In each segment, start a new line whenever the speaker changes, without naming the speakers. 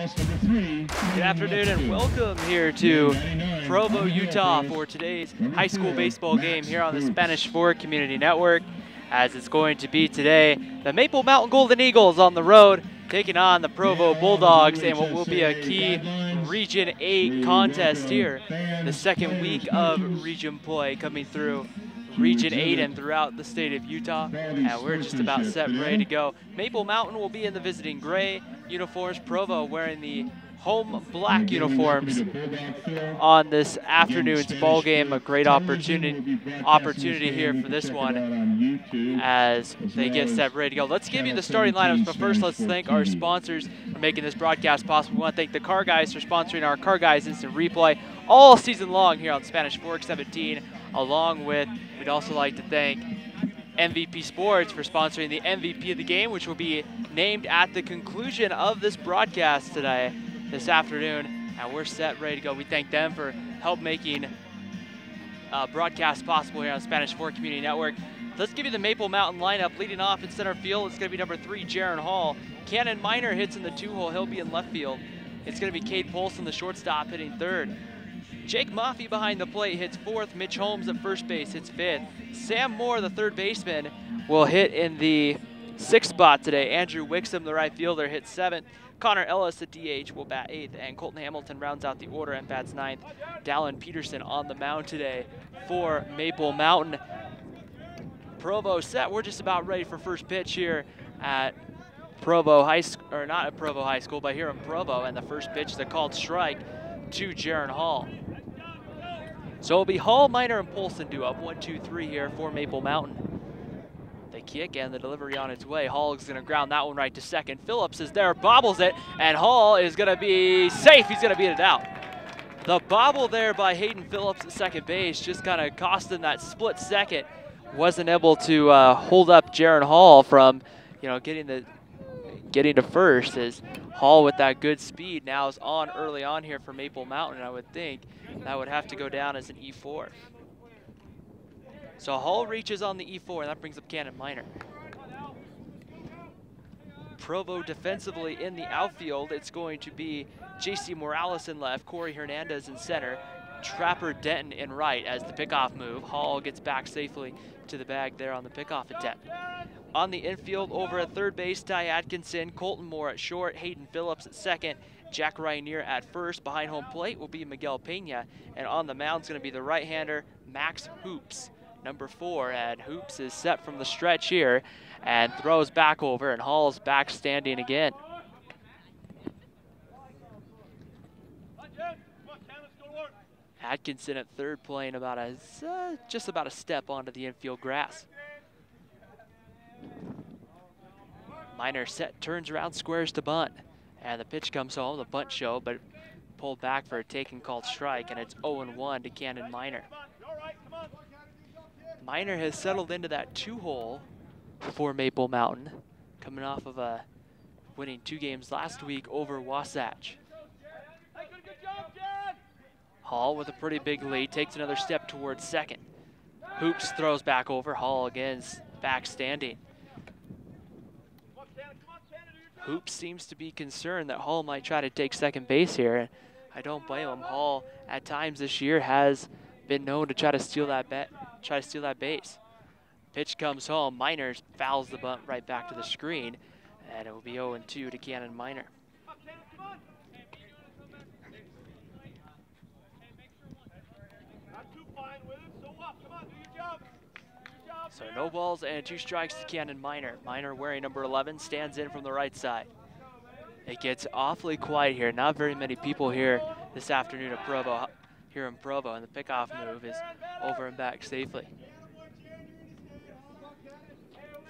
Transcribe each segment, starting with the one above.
Good afternoon and welcome here to Provo, Utah for today's high school baseball game here on the Spanish Fork Community Network. As it's going to be today, the Maple Mountain Golden Eagles on the road taking on the Provo Bulldogs in what will be a key Region 8 contest here. The second week of region play coming through Region 8 and throughout the state of Utah, and we're just about set and ready to go. Maple Mountain will be in the visiting gray uniforms, Provo wearing the home black uniforms on this afternoon's ball game. A great opportunity here for this one as they get set ready to go. Let's give you the starting lineups, but first let's thank our sponsors for making this broadcast possible. We want to thank the Car Guys for sponsoring our Car Guys Instant Replay all season long here on Spanish Fork 17, along with, we'd also like to thank MVP Sports for sponsoring the MVP of the game, which will be named at the conclusion of this broadcast today, this afternoon, and we're set, ready to go. We thank them for help making broadcast possible here on Spanish Fork Community Network. Let's give you the Maple Mountain lineup. Leading off in center field, it's going to be number 3, Jaron Hall. Cannon Miner hits in the 2-hole. He'll be in left field. It's going to be Cade Polson, the shortstop, hitting third. Jake Maffey behind the plate hits 4th. Mitch Holmes at first base hits 5th. Sam Moore, the third baseman, will hit in the 6th spot today. Andrew Wixom, the right fielder, hits 7th. Connor Ellis, the DH, will bat 8th, and Colton Hamilton rounds out the order and bats 9th. Dallin Peterson on the mound today for Maple Mountain. Provo set. We're just about ready for first pitch here at Provo High School, or not at Provo High School, but here in Provo, and the first pitch is a called strike to Jaron Hall. So it'll be Hall, Miner, and Polson due up 1, 2, 3 here for Maple Mountain. The kick and the delivery on its way. Hall is going to ground that one right to second. Phillips is there, bobbles it, and Hall is going to be safe. He's going to beat it out. The bobble there by Hayden Phillips at second base just kind of cost him that split second. Wasn't able to hold up Jaron Hall from, getting to first, as Hall with that good speed now is on early on here for Maple Mountain. I would think that would have to go down as an E4. So Hall reaches on the E4, and that brings up Cannon Miner. Provo defensively in the outfield, it's going to be J.C. Morales in left, Corey Hernandez in center, Trapper Denton in right as the pickoff move. Hall gets back safely to the bag there on the pickoff attempt. On the infield, over at third base, Ty Atkinson, Colton Moore at short, Hayden Phillips at second, Jack Ryanier at first. Behind home plate will be Miguel Pena, and on the mound is going to be the right-hander, Max Hoops, number 4, and Hoops is set from the stretch here and throws back over, and Hall's back standing again. Atkinson at third, playing about just about a step onto the infield grass. Miner set, turns around, squares to bunt, and the pitch comes home, the bunt show, but pulled back for a taken called strike, and it's 0-1 to Cannon Miner. Miner has settled into that 2-hole for Maple Mountain, coming off of winning 2 games last week over Wasatch. Hall with a pretty big lead, takes another step towards second. Hoops throws back over, Hall again is back standing. Hoops seems to be concerned that Hall might try to take second base here. I don't blame him. Hall at times this year has been known to try to steal that base. Pitch comes home. Miner fouls the bunt right back to the screen, and it will be 0-2 to Cannon Miner. So no balls and 2 strikes to Cannon Miner. Miner, wearing number 11, stands in from the right side. It gets awfully quiet here. Not very many people here this afternoon at Provo, here in Provo, and the pickoff move is over and back safely.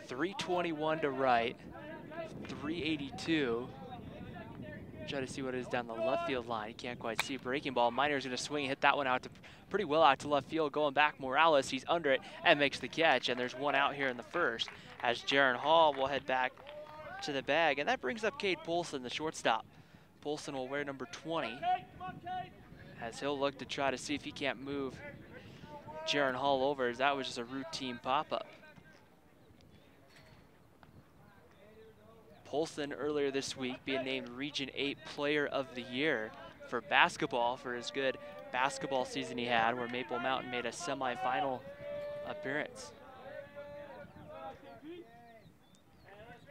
321 to right, 382. Try to see what it is down the left field line. You can't quite see. Breaking ball. Miner's going to swing and hit that one out to pretty well out to left field. Going back, Morales, he's under it and makes the catch. And there's one out here in the first as Jaron Hall will head back to the bag. And that brings up Cade Polson, the shortstop. Polson will wear number 20 as he'll look to try to see if he can't move Jaron Hall over, as that was just a routine pop-up. Polson earlier this week being named Region 8 Player of the Year for basketball for his good basketball season he had, where Maple Mountain made a semifinal appearance.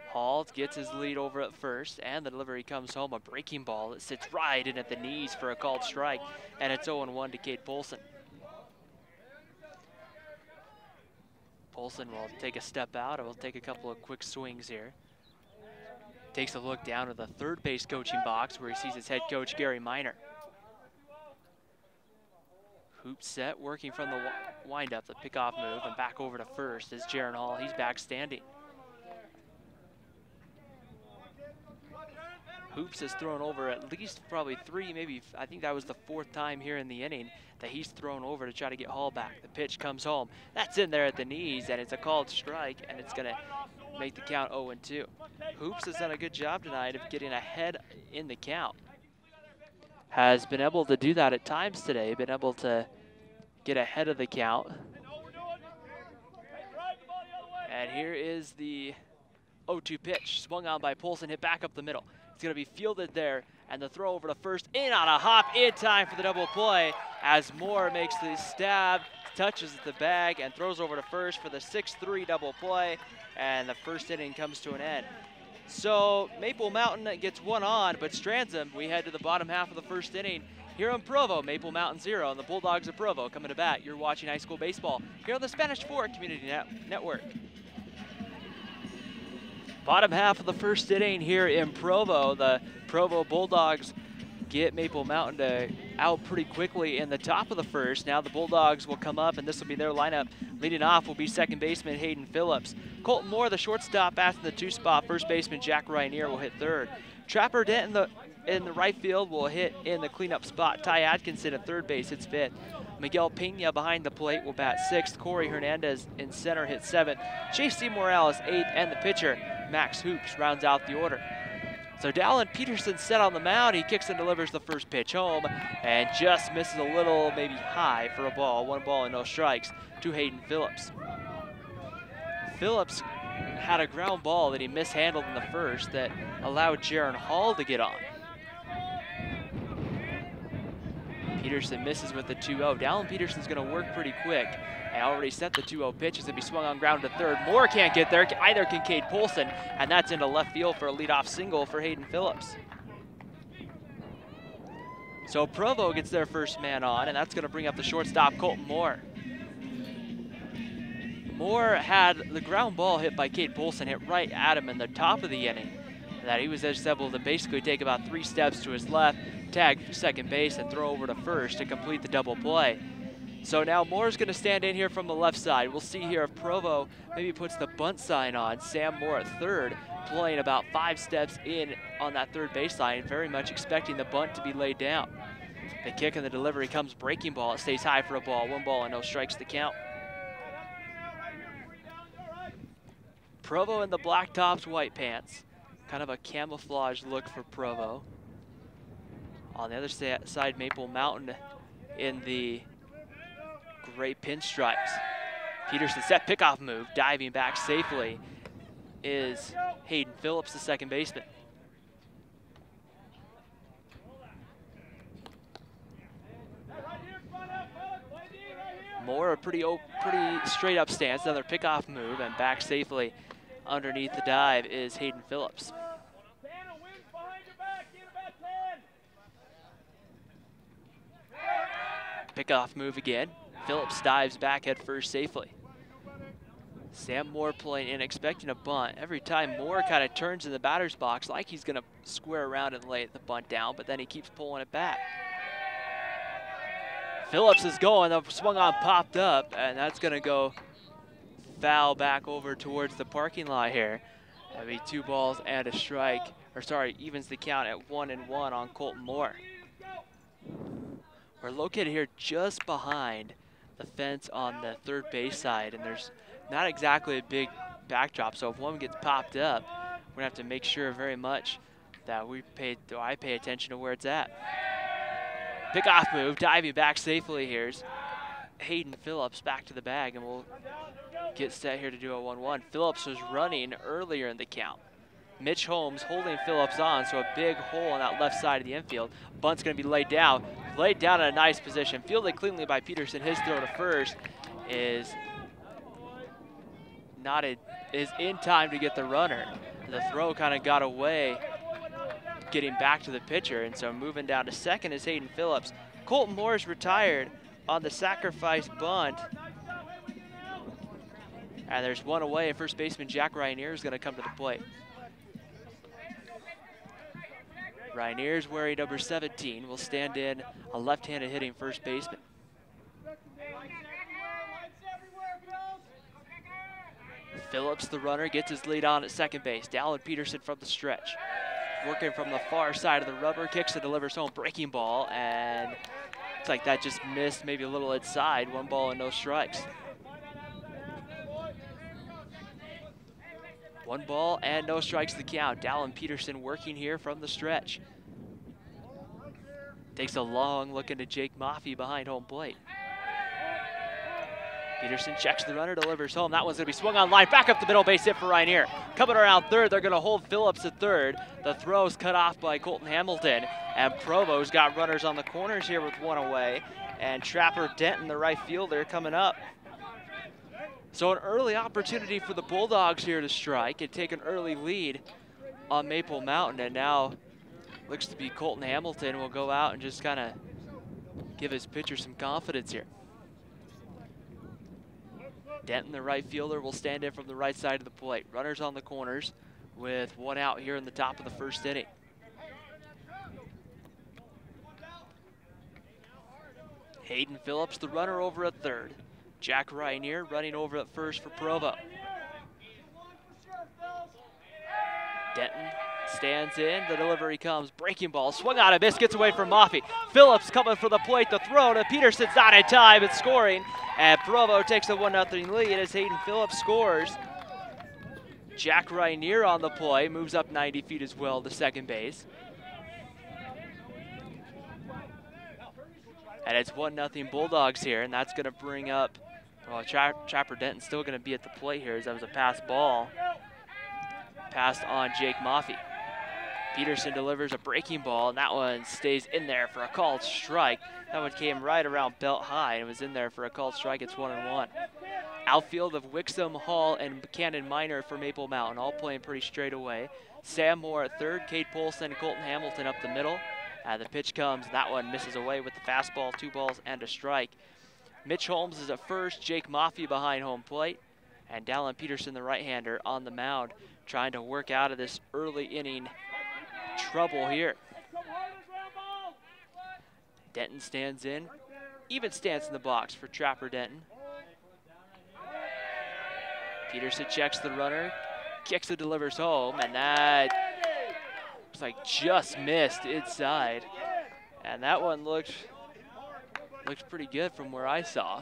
Hall gets his lead over at first, and the delivery comes home, a breaking ball. It sits right in at the knees for a called strike, and it's 0-1 to Cade Polson. Polson will take a step out, and will take a couple of quick swings here. Takes a look down at the third base coaching box where he sees his head coach, Gary Miner. Hoop set, working from the windup, the pickoff move, and back over to first is Jaron Hall. He's back standing. Hoops has thrown over at least probably 3, maybe, I think that was the 4th time here in the inning that he's thrown over to try to get Hall back. The pitch comes home. That's in there at the knees, and it's a called strike, and it's going to make the count 0-2. Hoops has done a good job tonight of getting ahead in the count. Has been able to do that at times today, been able to get ahead of the count. And here is the 0-2 pitch, swung on by Polson, hit back up the middle. It's going to be fielded there, and the throw over to first, in on a hop, in time for the double play, as Moore makes the stab, touches the bag, and throws over to first for the 6-3 double play, and the first inning comes to an end. So Maple Mountain gets one on, but strands them. We head to the bottom half of the first inning here in Provo. Maple Mountain 0, and the Bulldogs of Provo coming to bat. You're watching high school baseball here on the Spanish Fork Community Network. Bottom half of the first inning here in Provo. The Provo Bulldogs get Maple Mountain out pretty quickly in the top of the first. Now the Bulldogs will come up, and this will be their lineup. Leading off will be second baseman Hayden Phillips. Colton Moore, the shortstop, bats in the 2 spot. First baseman Jack Ryanier will hit third. Trapper Dent in the right field will hit in the cleanup spot. Ty Atkinson at third base hits 5th. Miguel Pena behind the plate will bat 6th. Corey Hernandez in center hits 7th. J.C. Morales 8th, and the pitcher Max Hoops rounds out the order. So Dallin Peterson set on the mound. He kicks and delivers the first pitch home and just misses a little, maybe high for a ball. 1 ball and no strikes to Hayden Phillips. Phillips had a ground ball that he mishandled in the first that allowed Jaron Hall to get on. Peterson misses with the 2-0. Dallin Peterson's going to work pretty quick. And already set the 2-0 pitch as it be swung on ground to third. Moore can't get there, either can Cade Polson, and that's into left field for a leadoff single for Hayden Phillips. So Provo gets their first man on, and that's going to bring up the shortstop, Colton Moore. Moore had the ground ball hit by Cade Polson hit right at him in the top of the inning, that he was just able to basically take about 3 steps to his left, tag second base, and throw over to first to complete the double play. So now Moore's going to stand in here from the left side. We'll see here if Provo maybe puts the bunt sign on. Sam Moore at third, playing about 5 steps in on that third baseline, very much expecting the bunt to be laid down. The kick and the delivery comes breaking ball. It stays high for a ball. 1 ball and no strikes to count. Provo in the black tops, white pants. Kind of a camouflage look for Provo. On the other side, Maple Mountain in the gray pinstripes. Peterson set pickoff move, diving back safely is Hayden Phillips, the second baseman. Moore, a pretty straight up stance, another pickoff move, and back safely underneath the dive is Hayden Phillips. Pickoff move again. Phillips dives back head first safely. Sam Moore playing in, expecting a bunt. Every time Moore kind of turns in the batter's box like he's going to square around and lay the bunt down, but then he keeps pulling it back. Phillips is going, the swung on popped up, and that's going to go foul back over towards the parking lot here. That'll be 2 balls and a strike, or sorry, evens the count at 1-1 on Colton Moore. We're located here just behind the fence on the third base side, and there's not exactly a big backdrop, so if one gets popped up, we're gonna have to make sure very much that I pay attention to where it's at. Pickoff move, diving back safely. Here's Hayden Phillips back to the bag, and we'll get set here to do a 1-1. Phillips was running earlier in the count. Mitch Holmes holding Phillips on, so a big hole on that left side of the infield. Bunt's going to be laid down in a nice position. Fielded cleanly by Peterson. His throw to first is in time to get the runner. The throw kind of got away, getting back to the pitcher, and so moving down to second is Hayden Phillips. Colton Moore's retired on the sacrifice bunt. And there's one away. First baseman Jack Ryanier is going to come to the plate. Ryanier wearing number 17, will stand in a left-handed hitting first baseman. Phillips, the runner, gets his lead on at second base. Dallin Peterson from the stretch. Working from the far side of the rubber, kicks and delivers home, breaking ball, and looks like that just missed, maybe a little inside. 1 ball and no strikes. 1 ball and no strikes the count. Dallin Peterson working here from the stretch. Takes a long look into Jake Maffey behind home plate. Peterson checks the runner, delivers home. That one's going to be swung on line, back up the middle, base hit for Ryanier. Coming around third, they're going to hold Phillips at third. The throw's cut off by Colton Hamilton, and Provo's got runners on the corners here with 1 away, and Trapper Denton, the right fielder, coming up. So an early opportunity for the Bulldogs here to strike and take an early lead on Maple Mountain, and now looks to be Colton Hamilton will go out and just kind of give his pitcher some confidence here. Denton, the right fielder, will stand in from the right side of the plate. Runners on the corners with 1 out here in the top of the first inning. Hayden Phillips, the runner, over at third. Jack Ryanier running over at first for Provo. Denton stands in, the delivery comes, breaking ball, swung out and missed, gets away from Maffey. Phillips coming for the plate, the throw to Peterson's not in time, it's scoring, and Provo takes a 1-0 lead as Hayden Phillips scores. Jack Ryanier on the play, moves up 90 feet as well to second base. And it's 1-0 Bulldogs here, and that's gonna bring up, well, Trapper Denton's still gonna be at the plate here as that was a pass ball. Passed on Jake Maffey. Peterson delivers a breaking ball, and that one stays in there for a called strike. That one came right around belt high and was in there for a called strike. It's 1-1. Outfield of Wixom, Hall, and Buchanan Minor for Maple Mountain, all playing pretty straight away. Sam Moore at third, Cade Polson, Colton Hamilton up the middle. The pitch comes, and that one misses away with the fastball, 2 balls and a strike. Mitch Holmes is at first, Jake Maffey behind home plate, and Dallin Peterson, the right-hander, on the mound, trying to work out of this early inning trouble here. Denton stands in, even stance in the box for Trapper Denton. Peterson checks the runner, kicks and delivers home, and that looks like just missed inside. And that one looked pretty good from where I saw.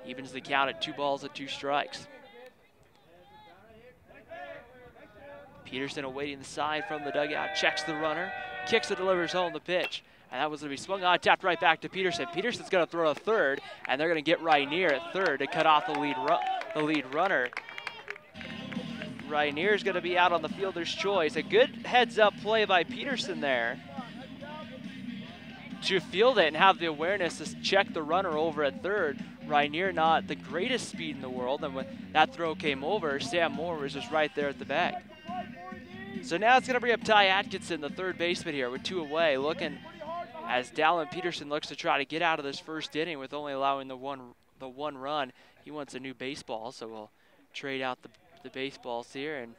Evens the count at 2 balls and 2 strikes. Peterson awaiting the sign from the dugout, checks the runner, kicks and delivers home the pitch. And that was going to be swung on, tapped right back to Peterson. Peterson's going to throw a third, and they're going to get Ryanier at third to cut off the lead runner. Ryanier's going to be out on the fielder's choice. A good heads-up play by Peterson there to field it and have the awareness to check the runner over at third. Ryanier not the greatest speed in the world, and when that throw came over, Sam Moore was just right there at the bag. So now it's going to bring up Ty Atkinson, the third baseman here, with 2 away, looking as Dallin Peterson looks to try to get out of this first inning with only allowing the one run. He wants a new baseball, so we'll trade out the baseballs here, and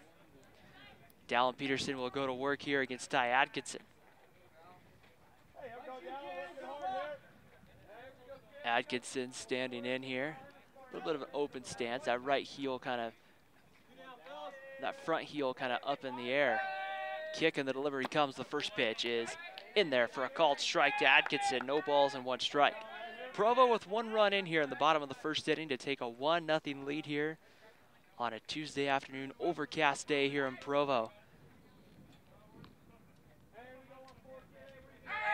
Dallin Peterson will go to work here against Ty Atkinson. Atkinson standing in here, a little bit of an open stance. That right heel that front heel kind of up in the air. Kick and the delivery comes. The first pitch is in there for a called strike to Atkinson. No balls and 1 strike. Provo with 1 run in here in the bottom of the first inning to take a 1-0 lead here on a Tuesday afternoon overcast day here in Provo.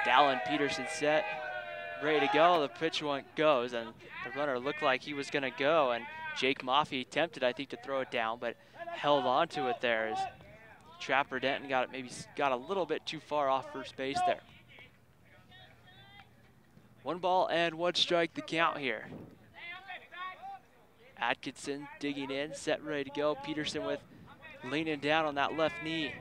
Dallin Peterson set, ready to go. The pitch one goes, and the runner looked like he was going to go, and Jake Maffey attempted, I think, to throw it down, but held on to it there as Trapper Denton maybe got a little bit too far off first base there. 1 ball and 1 strike the count here. Atkinson digging in, set, ready to go. Peterson with leaning down on that left knee.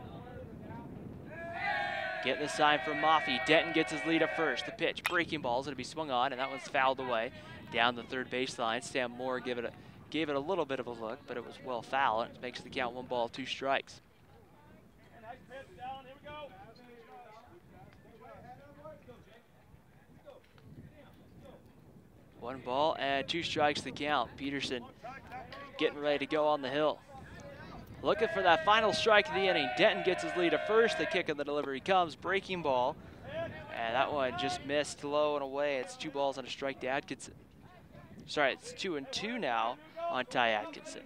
Getting the sign from Maffey. Denton gets his lead at first. The pitch, breaking ball, is going to be swung on, and that one's fouled away down the third baseline. Sam Moore gave it a little bit of a look, but it was well foul, and it makes the count 1 ball, 2 strikes. 1 ball and 2 strikes the count. Peterson getting ready to go on the hill. Looking for that final strike of the inning. Denton gets his lead at first. The kick and the delivery comes. Breaking ball. And that one just missed low and away. It's 2 balls and a strike to Atkinson. Sorry, it's 2-2 now on Ty Atkinson.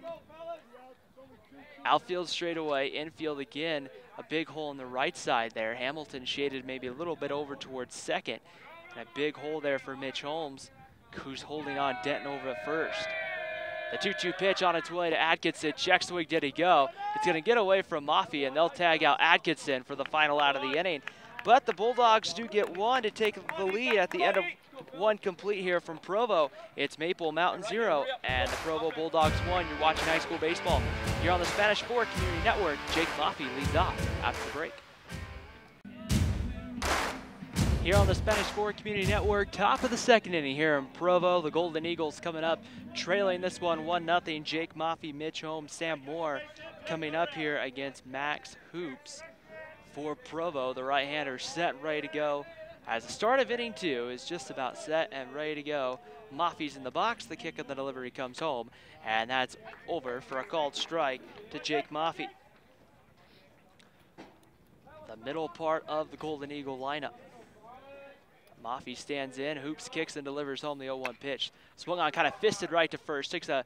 Outfield straight away. Infield again. A big hole in the right side there. Hamilton shaded maybe a little bit over towards second. And a big hole there for Mitch Holmes, who's holding on Denton over at first. The 2-2 pitch on its way to Atkinson. Check swing, did he go? It's going to get away from Maffey, and they'll tag out Atkinson for the final out of the inning. But the Bulldogs do get 1 to take the lead at the end of 1 complete here from Provo. It's Maple Mountain 0 and the Provo Bulldogs 1. You're watching high school baseball here on the Spanish Fork Community Network. Jake Maffey leads off after the break. Here on the Spanish Fork Community Network, top of the 2nd inning here in Provo. The Golden Eagles coming up, trailing this one 1-0. Jake Maffey, Mitch Holmes, Sam Moore coming up here against Max Hoops for Provo. The right-hander set, ready to go. As the start of inning 2 is just about set and ready to go. Maffey's in the box, the kick of the delivery comes home, and that's over for a called strike to Jake Maffey. The middle part of the Golden Eagle lineup. Maffey stands in, Hoops kicks and delivers home the 0-1 pitch. Swung on, kind of fisted right to first, takes a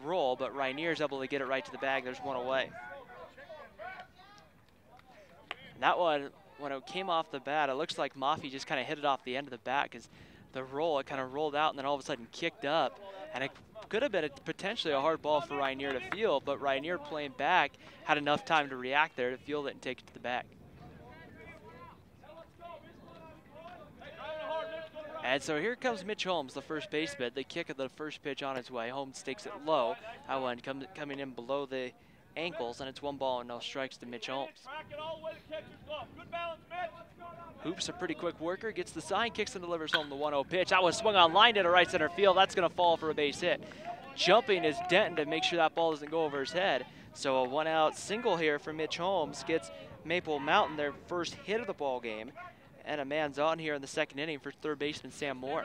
roll, but Rainier's able to get it right to the bag. There's 1 away. And that one, when it came off the bat, it looks like Maffey just kind of hit it off the end of the bat because the roll, it kind of rolled out and then all of a sudden kicked up. And it could have been potentially a hard ball for Rainier to field, but Rainier playing back had enough time to react there to field it and take it to the bag. And so here comes Mitch Holmes, the first baseman. The kick of the first pitch on its way. Holmes takes it low. That one coming in below the ankles, and it's 1 ball and no strikes to Mitch Holmes. Hoops a pretty quick worker, gets the sign, kicks and delivers home the 1-0 pitch. That was swung on line to right center field. That's going to fall for a base hit. Jumping is Denton to make sure that ball doesn't go over his head. So a 1-out single here for Mitch Holmes gets Maple Mountain their first hit of the ball game. And a man's on here in the 2nd inning for third baseman Sam Moore.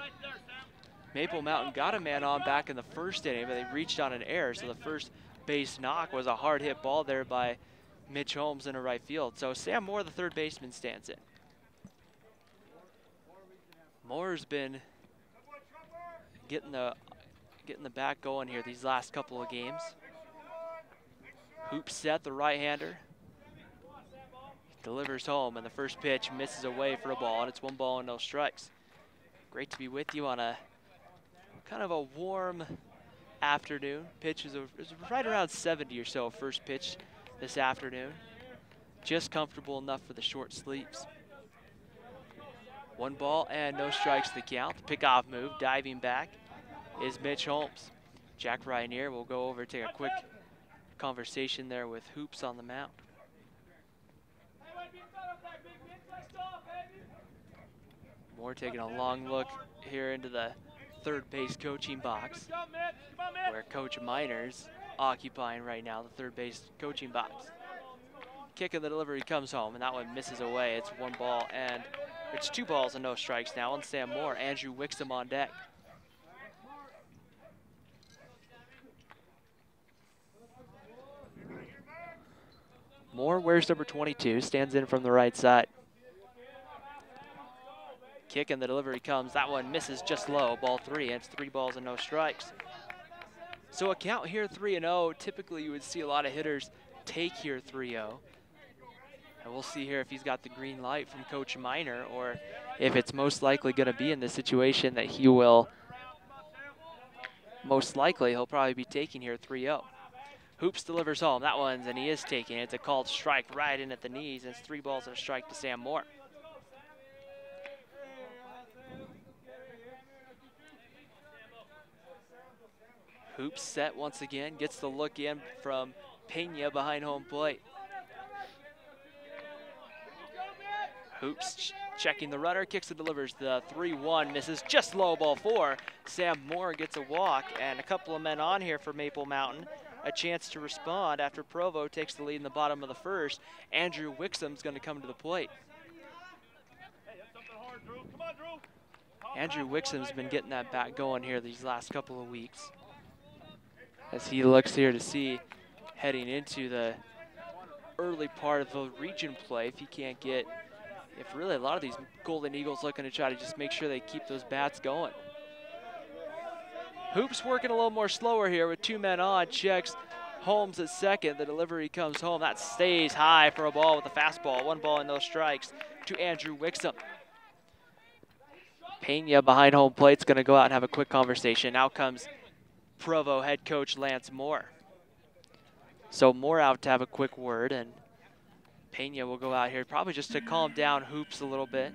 Maple Mountain got a man on back in the 1st inning, but they reached on an error. So the first base knock was a hard hit ball there by Mitch Holmes in a right field. So Sam Moore, the third baseman, stands in. Moore's been getting the bat going here these last couple of games. Hoop set, the right-hander. Delivers home, and the first pitch misses away for a ball, and it's 1 ball and no strikes. Great to be with you on a kind of a warm afternoon. Pitch is right around 70 or so, first pitch this afternoon. Just comfortable enough for the short sleeps. 1 ball and no strikes the count. The pickoff move, diving back, is Mitch Holmes. Jack Rainier will go over, take a quick conversation there with Hoops on the mound. Moore taking a long look here into the third base coaching box, where Coach Miner's occupying right now the third base coaching box. Kick of the delivery comes home, and that one misses away. It's 1 ball and it's 2 balls and no strikes now on Sam Moore. Andrew Wixom on deck. Moore wears number 22, stands in from the right side. Kick and the delivery comes. That one misses just low, ball 3, and it's 3 balls and no strikes. So a count here 3-0. Typically you would see a lot of hitters take here 3-0. And we'll see here if he's got the green light from Coach Miner, or if it's most likely going to be in the situation that he will, most likely he'll probably be taking here 3-0. Hoops delivers home. That one's, and he is taking it. It's a called strike right in at the knees, and it's 3 balls and a strike to Sam Moore. Hoops set once again, gets the look in from Pena behind home plate. Hoops checking the runner, kicks and delivers the 3-1, misses just low ball 4. Sam Moore gets a walk, and a couple of men on here for Maple Mountain. A chance to respond after Provo takes the lead in the bottom of the first. Andrew Wixom's going to come to the plate. Andrew Wixom's been getting that bat going here these last couple of weeks, as he looks here to see heading into the early part of the region play if he can't get, if really a lot of these Golden Eagles looking to try to just make sure they keep those bats going. Hoops working a little more slower here with 2 men on, checks Holmes at second. The delivery comes home. That stays high for a ball with a fastball. 1 ball and no strikes to Andrew Wixom. Pena behind home plate's going to go out and have a quick conversation. Now comes Provo head coach Lance Moore. So Moore out to have a quick word, and Pena will go out here probably just to calm down Hoops a little bit.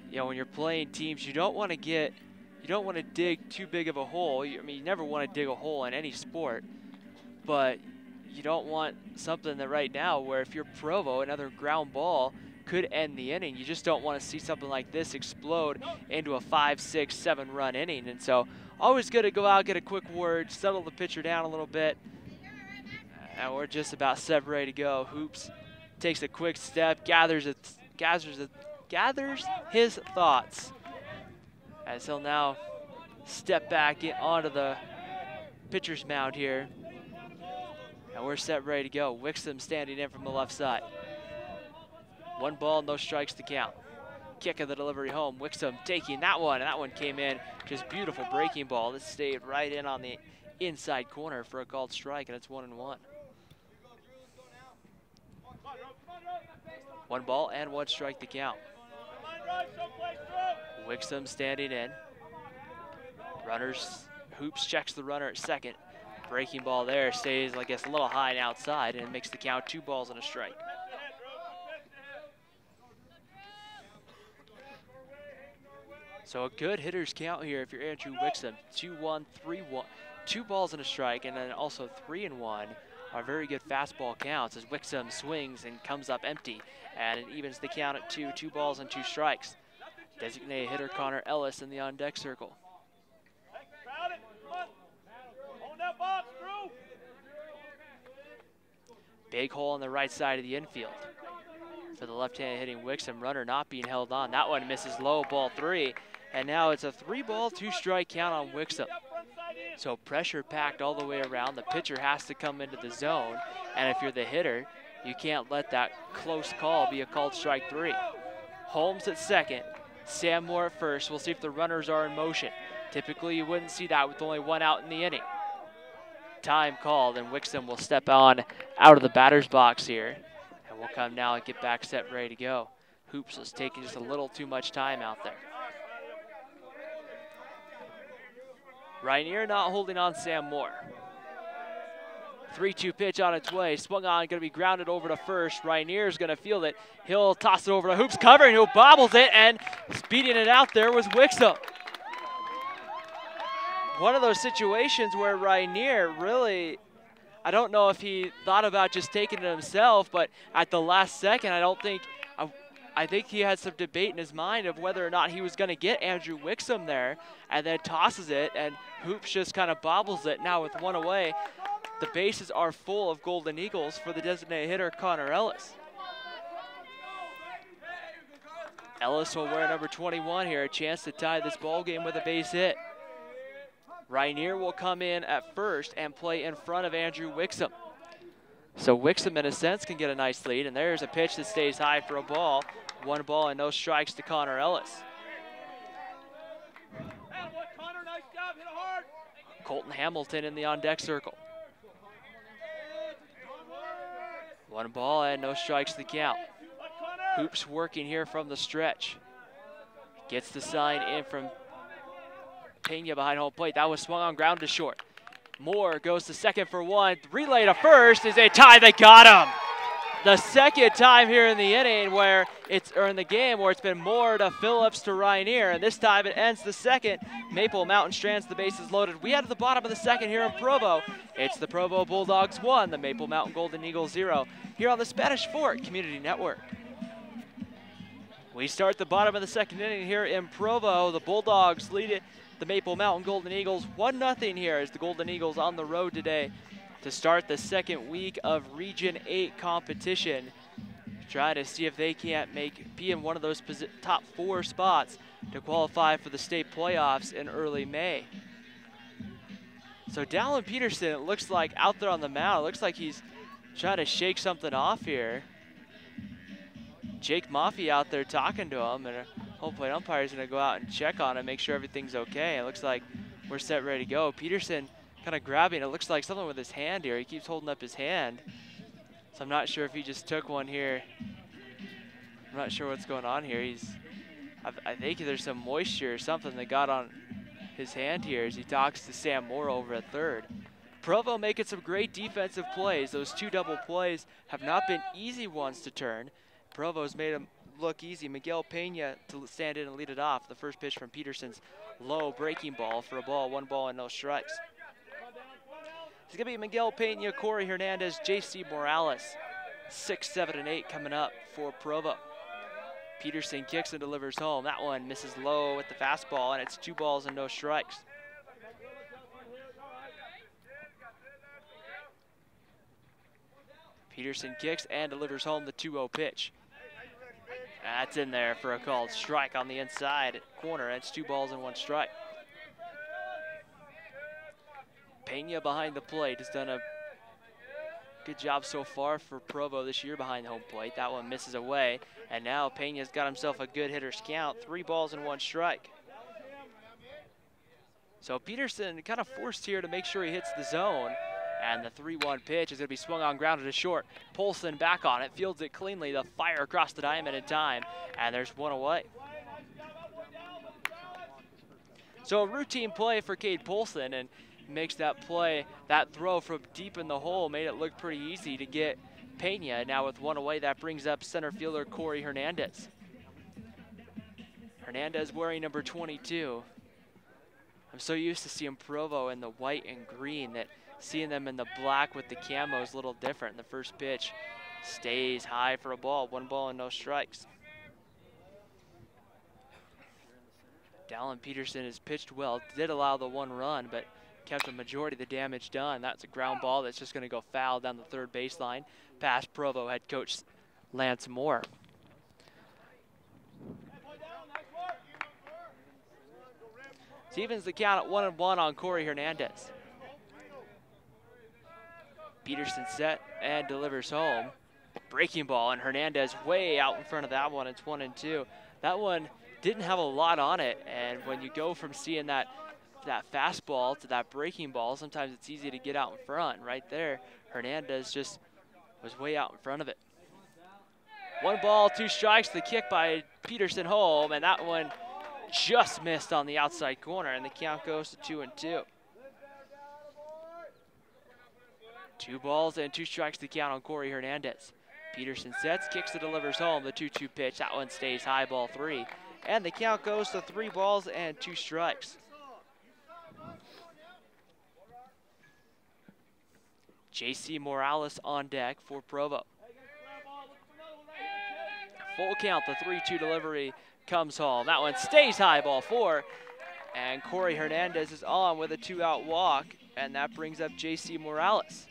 You know, when you're playing teams, you don't want to dig too big of a hole. I mean, you never want to dig a hole in any sport, but you don't want something that right now where if you're Provo, another ground ball could end the inning. You just don't want to see something like this explode into a 5, 6, 7 run inning. And so always good to go out, get a quick word, settle the pitcher down a little bit. And we're just about set, ready to go. Hoops takes a quick step, gathers his thoughts, as he'll now step back onto the pitcher's mound here. And we're set, ready to go. Wixom standing in from the left side. 1 ball, no strikes to count. Kick of the delivery home. Wixom taking that one, and that one came in. Just beautiful breaking ball. This stayed right in on the inside corner for a called strike, and it's 1-1. 1 ball and 1 strike to count. Wixom standing in. Hoops checks the runner at second. Breaking ball there stays, I guess, a little high and outside, and it makes the count 2 balls and a strike. So a good hitter's count here if you're Andrew Wixom. 2-1, 3-1, 2 balls and a strike, and then also 3-1 are very good fastball counts as Wixom swings and comes up empty, and it evens the count at 2 balls and 2 strikes. Designated hitter Connor Ellis in the on-deck circle. Big hole on the right side of the infield for the left-handed hitting Wixom. Runner not being held on. That one misses low, ball 3. And now it's a 3-ball, 2-strike count on Wixom. So pressure packed all the way around. The pitcher has to come into the zone. And if you're the hitter, you can't let that close call be a called strike 3. Holmes at second. Sam Moore at first. We'll see if the runners are in motion. Typically, you wouldn't see that with only 1 out in the inning. Time called, and Wixom will step on out of the batter's box here. And we'll come now and get back set, ready to go. Hoops was taking just a little too much time out there. Rainier not holding on Sam Moore. 3-2 pitch on its way. Swung on, going to be grounded over to first. Rainier's going to field it. He'll toss it over to Hoops, covering, who bobbles it, and speeding it out there was Wixom. One of those situations where Rainier really, I don't know if he thought about just taking it himself, but at the last second, I think he had some debate in his mind of whether or not he was going to get Andrew Wixom there, and then tosses it, and Hoops just kind of bobbles it. Now with 1 away, the bases are full of Golden Eagles for the designated hitter, Connor Ellis. Ellis will wear number 21 here, a chance to tie this ball game with a base hit. Rainier will come in at first and play in front of Andrew Wixom. So Wixom, in a sense, can get a nice lead, and there's a pitch that stays high for a ball. 1 ball and no strikes to Connor Ellis. Colton Hamilton in the on-deck circle. 1 ball and no strikes to count. Hoops working here from the stretch. Gets the sign in from Pena behind home plate. That was swung on, ground to short. Moore goes to second for one. Relay to first is a tie that got him. The second time here in the inning or in the game where it's been Moore to Phillips to Ryanier, and this time it ends the second. Maple Mountain strands the bases loaded. We head to the bottom of the second here in Provo. It's the Provo Bulldogs 1, the Maple Mountain Golden Eagles 0, here on the Spanish Fort Community Network. We start the bottom of the second inning here in Provo. The Bulldogs lead it, the Maple Mountain Golden Eagles 1-0 here as the Golden Eagles on the road today to start the second week of Region 8 competition. Try to see if they can't be in one of those top 4 spots to qualify for the state playoffs in early May. So Dallin Peterson, it looks like out there on the mound, it looks like he's trying to shake something off here. Jake Maffey out there talking to him, and home plate umpire is going to go out and check on him, make sure everything's okay. It looks like we're set, ready to go. Peterson kind of grabbing, it looks like something with his hand here. He keeps holding up his hand. So I'm not sure if he just took one here. I'm not sure what's going on here. I think there's some moisture or something that got on his hand here as he talks to Sam Moore over at third. Provo making some great defensive plays. Those 2 double plays have not been easy ones to turn. Provo's made them look easy. Miguel Pena to stand in and lead it off. The first pitch from Peterson's low breaking ball for a ball, 1 ball and no strikes. It's going to be Miguel Pena, Corey Hernandez, J.C. Morales. 6, 7, and 8 coming up for Provo. Peterson kicks and delivers home. That one misses low with the fastball, and it's 2 balls and no strikes. Peterson kicks and delivers home the 2-0 pitch. That's in there for a called strike on the inside corner. It's 2 balls and 1 strike. Pena behind the plate has done a good job so far for Provo this year behind the home plate. That one misses away, and now Pena's got himself a good hitter's count. 3 balls and 1 strike. So Peterson kind of forced here to make sure he hits the zone, and the 3-1 pitch is going to be swung on, grounded to short. Polson back on it, fields it cleanly. The fire across the diamond in time, and there's 1 away. So a routine play for Cade Polson, and makes that play, that throw from deep in the hole, made it look pretty easy to get Pena. Now with 1 away, that brings up center fielder Corey Hernandez. Hernandez wearing number 22. I'm so used to seeing Provo in the white and green that seeing them in the black with the camo is a little different. The first pitch stays high for a ball, 1 ball and no strikes. Dallin Peterson has pitched well, did allow the 1 run, but kept a majority of the damage done. That's a ground ball that's just going to go foul down the third baseline past Provo head coach Lance Moore. Evens the count at 1-1 on Corey Hernandez. Peterson set and delivers home. Breaking ball, and Hernandez way out in front of that one. It's 1-2. That one didn't have a lot on it, and when you go from seeing that fastball to that breaking ball, sometimes it's easy to get out in front. Right there, Hernandez just was way out in front of it. 1 ball, 2 strikes, the kick by Peterson home, and that one just missed on the outside corner, and the count goes to 2-2. 2 balls and 2 strikes to count on Corey Hernandez. Peterson sets, kicks and delivers home, the 2-2 pitch. That one stays high, ball 3. And the count goes to 3 balls and 2 strikes. J.C. Morales on deck for Provo. Full count, the 3-2 delivery comes home. That one stays high, ball 4. And Corey Hernandez is on with a 2-out walk, and that brings up J.C. Morales.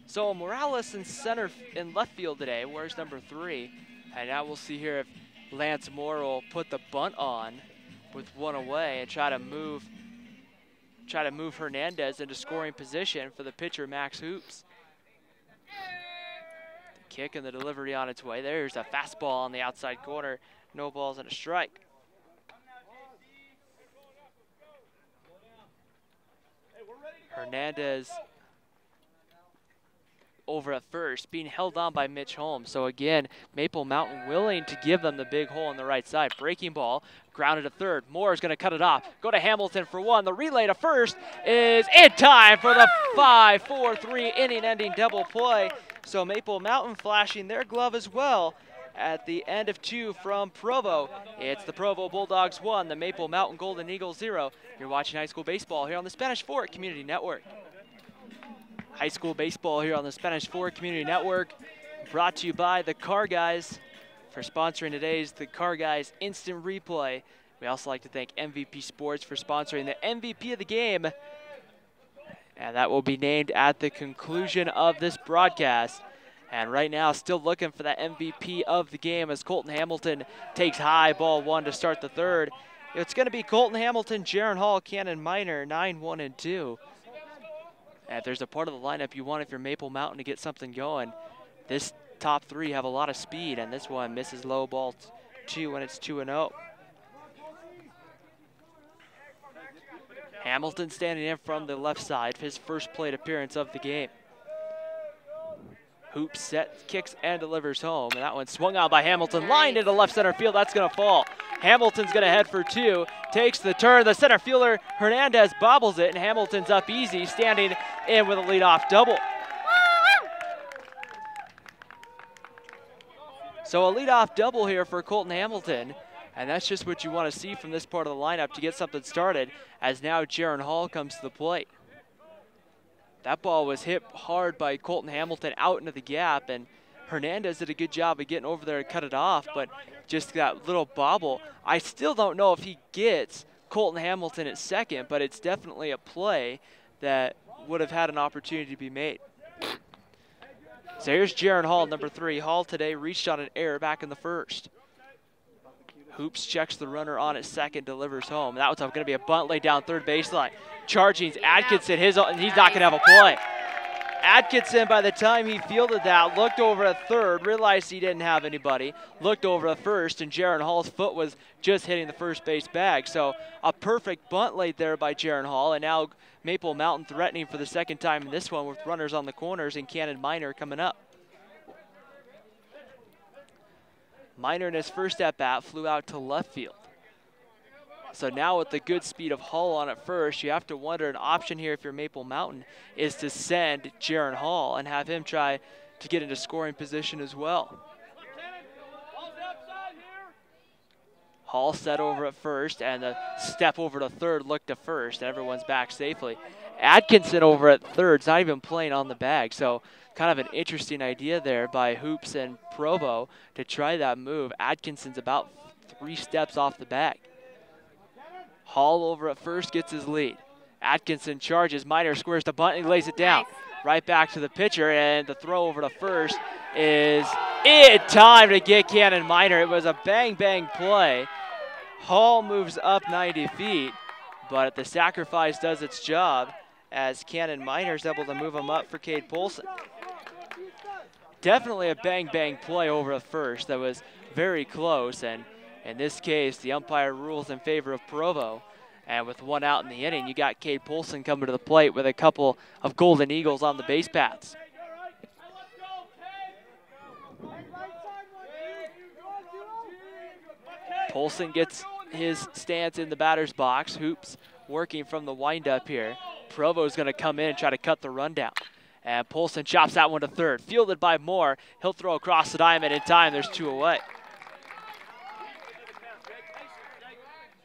So Morales in left field today, wears number 3. And now we'll see here if Lance Moore will put the bunt on with 1 away and try to move Hernandez into scoring position for the pitcher, Max Hoops. The kick and the delivery on its way. There's a fastball on the outside corner. No balls and a strike. Hernandez over at first, being held on by Mitch Holmes. So again, Maple Mountain willing to give them the big hole on the right side. Breaking ball, grounded to third. Moore is going to cut it off. Go to Hamilton for one. The relay to first is in time for the 5-4-3 inning-ending double play. So Maple Mountain flashing their glove as well at the end of two from Provo. It's the Provo Bulldogs 1, the Maple Mountain Golden Eagles 0. You're watching high school baseball here on the Spanish Fork Community Network. High school baseball here on the Spanish Fork Community Network, brought to you by the Car Guys for sponsoring today's The Car Guys Instant Replay. We also like to thank MVP Sports for sponsoring the MVP of the game, and that will be named at the conclusion of this broadcast. And right now, still looking for that MVP of the game as Colton Hamilton takes high, ball one to start the third. It's going to be Colton Hamilton, Jaron Hall, Cannon Minor, 9, 1, and 2. And if there's a part of the lineup you want if you're Maple Mountain to get something going, this top three have a lot of speed, and this one misses low ball 2 when it's 2-0. Hamilton standing in from the left side, his first plate appearance of the game. Hoop set, kicks, and delivers home. And that one swung out by Hamilton, lined into left center field. That's going to fall. Hamilton's going to head for two, takes the turn. The center fielder, Hernandez, bobbles it, and Hamilton's up easy, standing in with a leadoff double. So a leadoff double here for Colton Hamilton, and that's just what you want to see from this part of the lineup to get something started, as now Jaron Hall comes to the plate. That ball was hit hard by Colton Hamilton out into the gap, and Hernandez did a good job of getting over there and cut it off, but just that little bobble. I still don't know if he gets Colton Hamilton at second, but it's definitely a play that would have had an opportunity to be made. So here's Jaron Hall, number 3. Hall today reached on an error back in the first. Hoops checks the runner on at second, delivers home. That was going to be a bunt laid down third baseline. Charging's Atkinson, he's not going to have a play. Atkinson, by the time he fielded that, looked over at third, realized he didn't have anybody, looked over at first, and Jaron Hall's foot was just hitting the first base bag. So a perfect bunt laid there by Jaron Hall, and now Maple Mountain threatening for the second time in this one with runners on the corners and Cannon Minor coming up. Minor in his first at-bat flew out to left field. So now with the good speed of Hall on at first, you have to wonder, an option here if you're Maple Mountain is to send Jaron Hall and have him try to get into scoring position as well. Hall set over at first, and the step over to third, look to first, and everyone's back safely. Atkinson over at third, is not even playing on the bag, so kind of an interesting idea there by Hoops and Provo to try that move. Atkinson's about 3 steps off the bag. Hall over at first gets his lead. Atkinson charges, Minor squares the bunt, and he lays it down. Right back to the pitcher, and the throw over to first is in time to get Cannon Minor. It was a bang-bang play. Hall moves up 90 feet, but the sacrifice does its job as Cannon Minor is able to move him up for Cade Polson. Definitely a bang-bang play over at first that was very close, and in this case, the umpire rules in favor of Provo. And with 1 out in the inning, you got Cade Polson coming to the plate with a couple of Golden Eagles on the base paths. Polson gets his stance in the batter's box. Hoops working from the windup here. Provo's going to come in and try to cut the run down. And Polson chops that one to third. Fielded by Moore. He'll throw across the diamond in time. There's 2 away.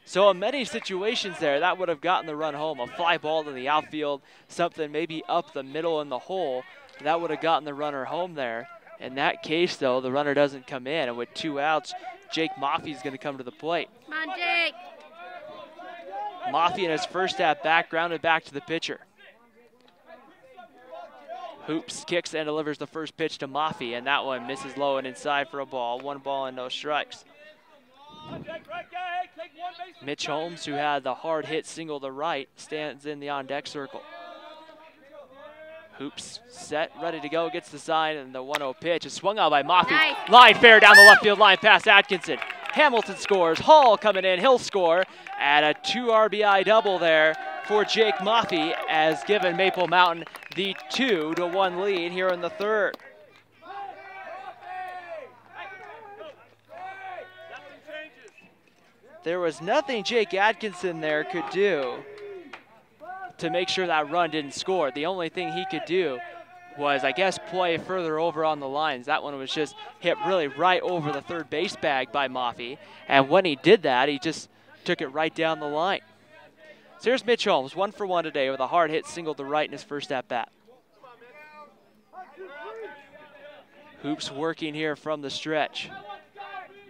So in many situations there, that would have gotten the run home. A fly ball to the outfield, something maybe up the middle in the hole, that would have gotten the runner home there. In that case, though, the runner doesn't come in, and with 2 outs, Jake Maffey is going to come to the plate.
Come on, Jake.
Maffey in his first at-bat, grounded back to the pitcher. Hoops kicks and delivers the first pitch to Maffey, and that one misses low and inside for a ball. 1 ball and no strikes. Mitch Holmes, who had the hard hit single to right, stands in the on-deck circle. Hoops set, ready to go, gets the sign, and the 1-0 pitch is swung out by Maffey.
Nice.
Line fair down the left field line past Atkinson. Hamilton scores, Hall coming in, he'll score, and a 2 RBI double there for Jake Maffey, as given Maple Mountain the 2-1 lead here in the third. There was nothing Jake Atkinson there could do to make sure that run didn't score. The only thing he could do was, I guess, play further over on the lines. That one was just hit really right over the third base bag by Maffei. And when he did that, he just took it right down the line. So here's Mitch Holmes, 1 for 1 today with a hard hit single to right in his first at bat. Hoops working here from the stretch.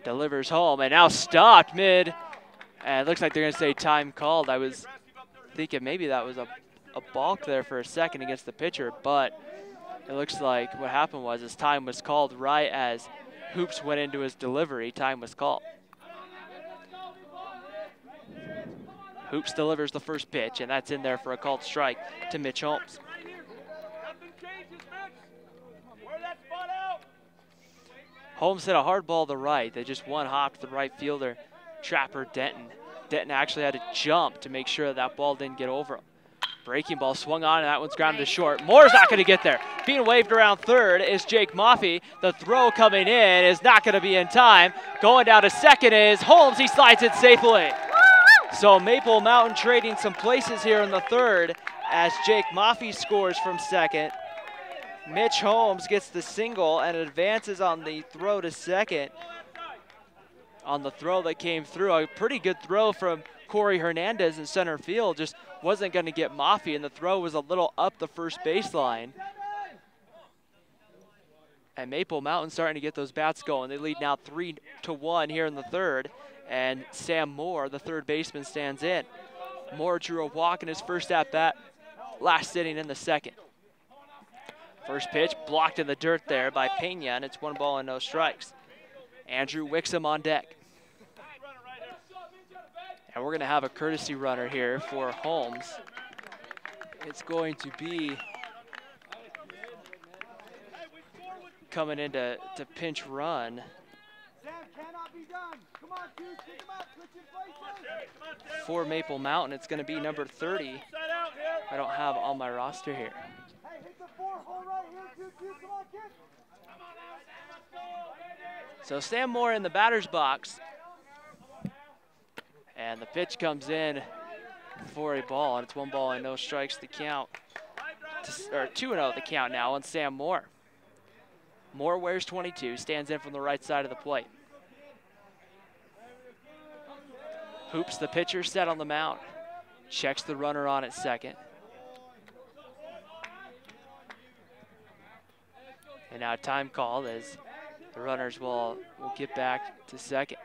Delivers home and now stopped mid. And it looks like they're going to say time called. I was thinking maybe that was a balk there for a second against the pitcher, but it looks like what happened was his time was called right as Hoops went into his delivery. Time was called. Hoops delivers the first pitch, and that's in there for a called strike to Mitch Holmes. Holmes hit a hard ball to right. They just one hopped the right fielder, Trapper Denton. Denton actually had to jump to make sure that, that ball didn't get over him. Breaking ball swung on, and that one's grounded to short. Moore's not going to get there. Being waved around third is Jake Maffei. The throw coming in is not going to be in time. Going down to second is Holmes. He slides it safely. So Maple Mountain trading some places here in the third as Jake Maffei scores from second. Mitch Holmes gets the single and advances on the throw to second. On the throw that came through, a pretty good throw from Corey Hernandez in center field, just wasn't going to get Maffei, and the throw was a little up the first baseline. And Maple Mountain starting to get those bats going. They lead now 3-1 here in the third, and Sam Moore, the third baseman, stands in. Moore drew a walk in his first at-bat, last inning in the second. First pitch blocked in the dirt there by Pena, and it's 1 ball and no strikes. Andrew Wixom on deck. And we're going to have a courtesy runner here for Holmes. It's going to be coming in to pinch run. For Maple Mountain, it's going to be number 30. I don't have on my roster here. So Sam Moore in the batter's box. And the pitch comes in for a ball, and it's 1 ball and no strikes to count. Or 2-0 the count now on Sam Moore. Moore wears 22, stands in from the right side of the plate. Hoops, the pitcher, set on the mound. Checks the runner on at second. And now time called as the runners will get back to second.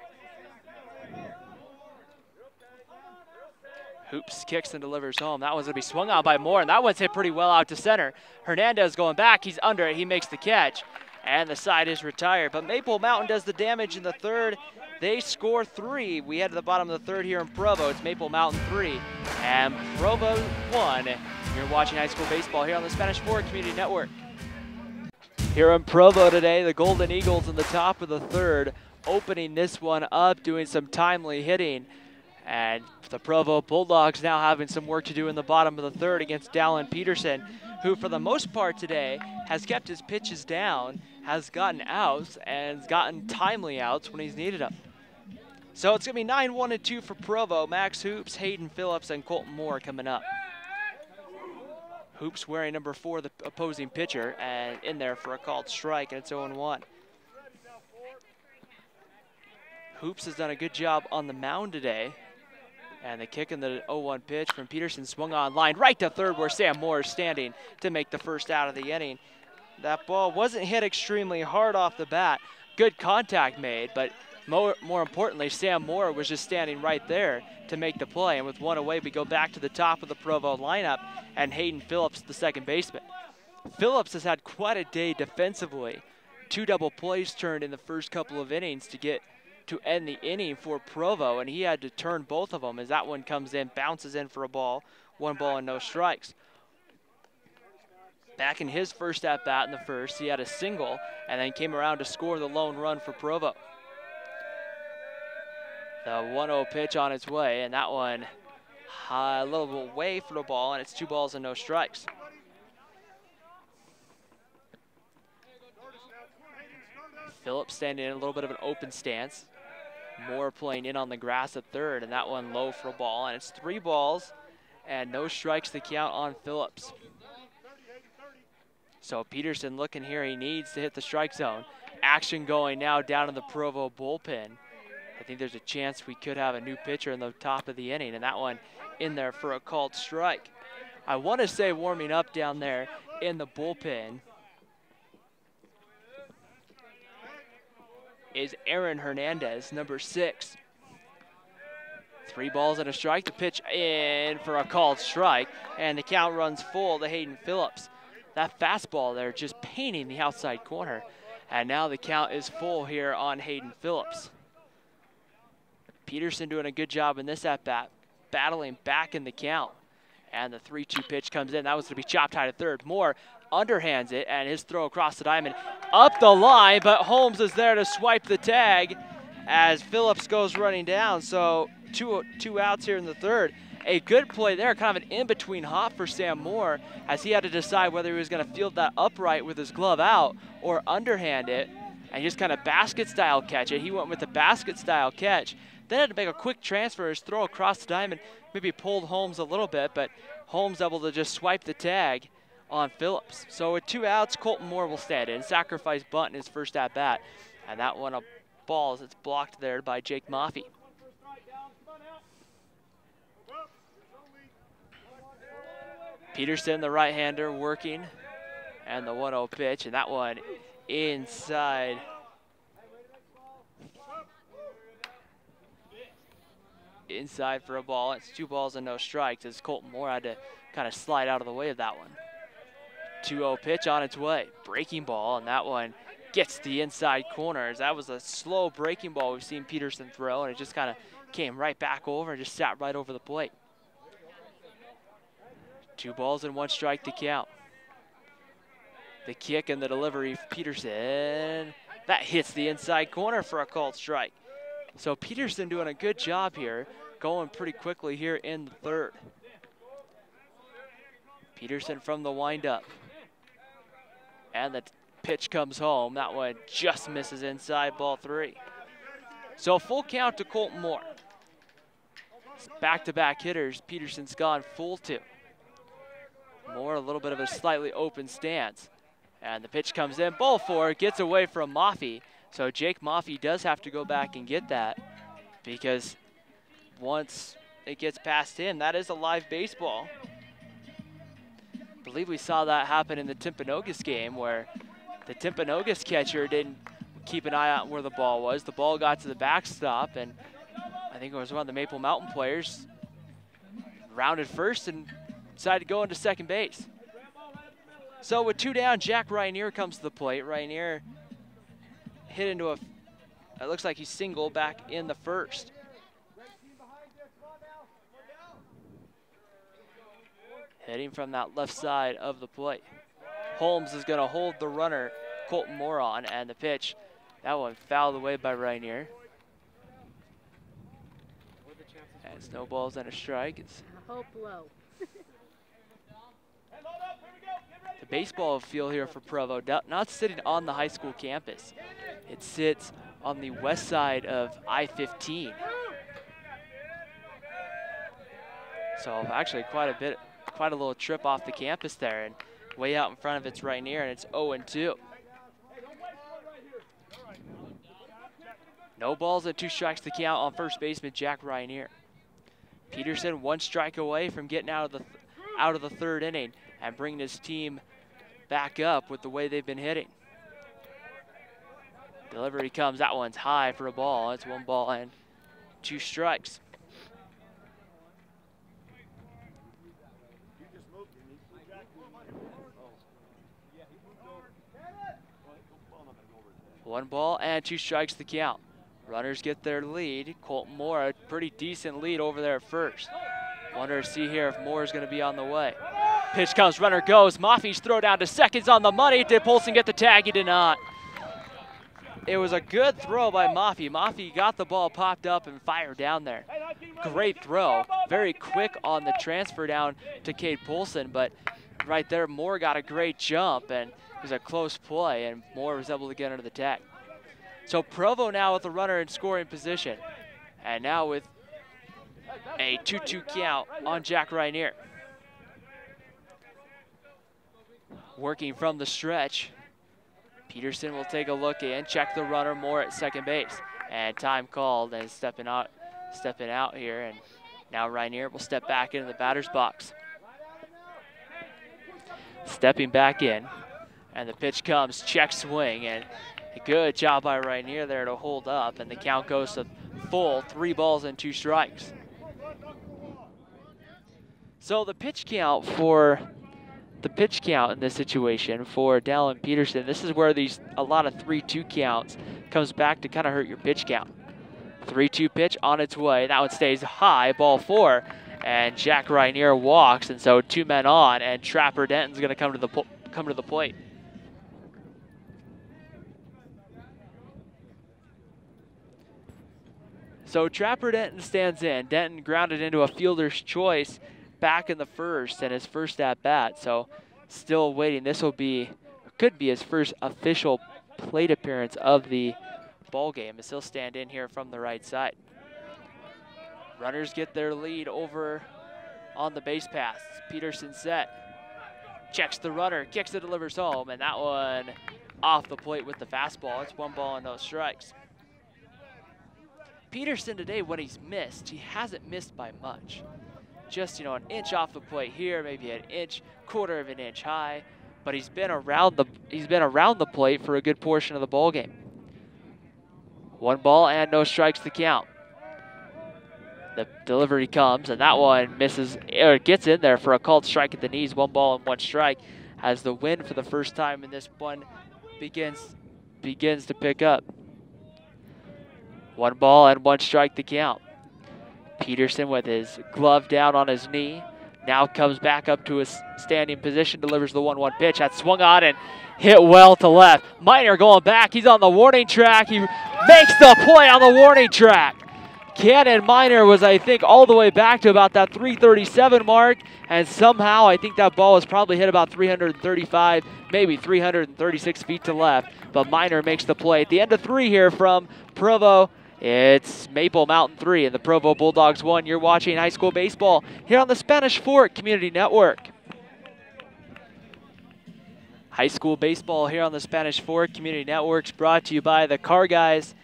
Hoops kicks and delivers home. That one's going to be swung on by Moore, and that one's hit pretty well out to center. Hernandez going back. He's under it. He makes the catch, and the side is retired. But Maple Mountain does the damage in the third. They score 3. We head to the bottom of the third here in Provo. It's Maple Mountain 3 and Provo 1. You're watching high school baseball here on the Spanish Forward Community Network. Here in Provo today, the Golden Eagles in the top of the third, opening this one up, doing some timely hitting. And the Provo Bulldogs now having some work to do in the bottom of the third against Dallin Peterson, who for the most part today has kept his pitches down, has gotten outs, and has gotten timely outs when he's needed them. So it's going to be 9-1-2 for Provo. Max Hoops, Hayden Phillips, and Colton Moore coming up. Hoops wearing number 4, the opposing pitcher, and in there for a called strike, and it's 0-1. Hoops has done a good job on the mound today. And the kick in the 0-1 pitch from Peterson swung on line right to third where Sam Moore is standing to make the first out of the inning. That ball wasn't hit extremely hard off the bat. Good contact made, but more importantly, Sam Moore was just standing right there to make the play. And with 1 away, we go back to the top of the Provo lineup and Hayden Phillips, the second baseman. Phillips has had quite a day defensively. 2 double plays turned in the first couple of innings to end the inning for Provo, and he had to turn both of them as that one comes in, bounces in for a ball, 1 ball and no strikes. Back in his first at-bat in the first, he had a single and then came around to score the lone run for Provo. The 1-0 pitch on its way, and that one a little bit away for the ball, and it's 2 balls and no strikes. Phillips standing in a little bit of an open stance. Moore playing in on the grass at third, and that one low for a ball. And it's 3 balls and no strikes to count on Phillips. So Peterson looking here, he needs to hit the strike zone. Action going now down in the Provo bullpen. I think there's a chance we could have a new pitcher in the top of the inning, and that one in there for a called strike. I want to say warming up down there in the bullpen is Aaron Hernandez, number 6. 3 balls and a strike. The pitch in for a called strike, and the count runs full to Hayden Phillips. That fastball there just painting the outside corner, and now the count is full here on Hayden Phillips. Peterson doing a good job in this at-bat, battling back in the count, and the 3-2 pitch comes in. That was to be chopped high to third. Moore underhands it, and his throw across the diamond up the line, but Holmes is there to swipe the tag as Phillips goes running down. So two outs here in the third. A good play there, kind of an in-between hop for Sam Moore, as he had to decide whether he was going to field that upright with his glove out or underhand it, and just kind of basket-style catch it. He went with the basket-style catch, then had to make a quick transfer. His throw across the diamond maybe pulled Holmes a little bit, but Holmes able to just swipe the tag on Phillips. So with 2 outs, Colton Moore will stand in. Sacrifice bunt in his first at-bat, and that one a ball as it's blocked there by Jake Maffey. Peterson, the right-hander, working, and the 1-0 pitch, and that one inside. Inside for a ball. It's 2 balls and no strikes as Colton Moore had to kind of slide out of the way of that one. 2-0 pitch on its way. Breaking ball, and that one gets the inside corners. That was a slow breaking ball we've seen Peterson throw, and it just kind of came right back over and just sat right over the plate. 2 balls and 1 strike to count. The kick and the delivery for Peterson. That hits the inside corner for a called strike. So Peterson doing a good job here, going pretty quickly here in the third. Peterson from the windup. And the pitch comes home. That one just misses inside, ball 3. So full count to Colton Moore. Back-to-back hitters, Peterson's gone full 2. Moore, a little bit of a slightly open stance. And the pitch comes in, ball 4, gets away from Maffey. So Jake Maffey does have to go back and get that, because once it gets past him, that is a live baseball. I believe we saw that happen in the Timpanogos game, where the Timpanogos catcher didn't keep an eye out where the ball was. The ball got to the backstop, and I think it was one of the Maple Mountain players rounded first and decided to go into second base. So with 2 down, Jack Rynier comes to the plate. Rynier hit into it looks like he's single back in the first. Hitting from that left side of the plate. Holmes is going to hold the runner, Colton Moore, on, and the pitch, that one fouled away by Rynier. And snowballs and a strike. It's
hope low.
the baseball field here for Provo, not sitting on the high school campus. It sits on the west side of I-15. So actually quite a little trip off the campus there, and way out in front of it's Rynier, and it's 0-2. No balls and 2 strikes to count on first baseman Jack Rynier. Peterson 1 strike away from getting out of the third inning and bringing his team back up with the way they've been hitting. Delivery comes, that one's high for a ball. It's 1 ball and 2 strikes. One ball and 2 strikes to count. Runners get their lead. Colton Moore, a pretty decent lead over there at first. Wonder to see here if Moore is going to be on the way. Pitch comes, runner goes. Maffey's throw down to second's on the money. Did Polson get the tag? He did not. It was a good throw by Maffey. Maffey got the ball popped up and fired down there. Great throw. Very quick on the transfer down to Cade Polson, but right there, Moore got a great jump, and it was a close play, and Moore was able to get under the tag. So Provo now with a runner in scoring position. And now with a 2-2 count on Jack Rainier. Working from the stretch. Peterson will take a look in, check the runner more at second base. And time called and stepping out here. And now Rainier will step back into the batter's box. Stepping back in. And the pitch comes, check swing, and a good job by Rainier there to hold up, and the count goes to full, 3 balls and 2 strikes. So the pitch count in this situation for Dallin Peterson, this is where a lot of 3-2 counts comes back to kind of hurt your pitch count. 3-2 pitch on its way, that one stays high, ball 4, and Jack Rainier walks, and so 2 men on, and Trapper Denton's gonna come to the plate. So Trapper Denton stands in. Denton grounded into a fielder's choice back in the first and his first at bat. So still waiting. This could be his first official plate appearance of the ball game, as he'll stand in here from the right side. Runners get their lead over on the base pass. Peterson set. Checks the runner, kicks it, delivers home, and that one off the plate with the fastball. It's 1 ball and no strikes. Peterson today, when he's missed, he hasn't missed by much. Just, an inch off the plate here, maybe an inch, quarter of an inch high, but he's been around the plate for a good portion of the ball game. 1 ball and no strikes to count. The delivery comes, and that one misses, or gets in there for a called strike at the knees. 1 ball and 1 strike, as the wind for the first time in this one begins to pick up. 1 ball and 1 strike to count. Peterson with his glove down on his knee. Now comes back up to his standing position, delivers the 1-1 pitch. That's swung on and hit well to left. Miner going back. He's on the warning track. He makes the play on the warning track. Cannon Miner was, I think, all the way back to about that 337 mark. And somehow, I think that ball was probably hit about 335, maybe 336 feet to left. But Miner makes the play. At the end of 3 here from Provo, it's Maple Mountain 3 and the Provo Bulldogs 1. You're watching high school baseball here on the Spanish Fork Community Network. High school baseball here on the Spanish Fork Community Network is brought to you by the Car Guys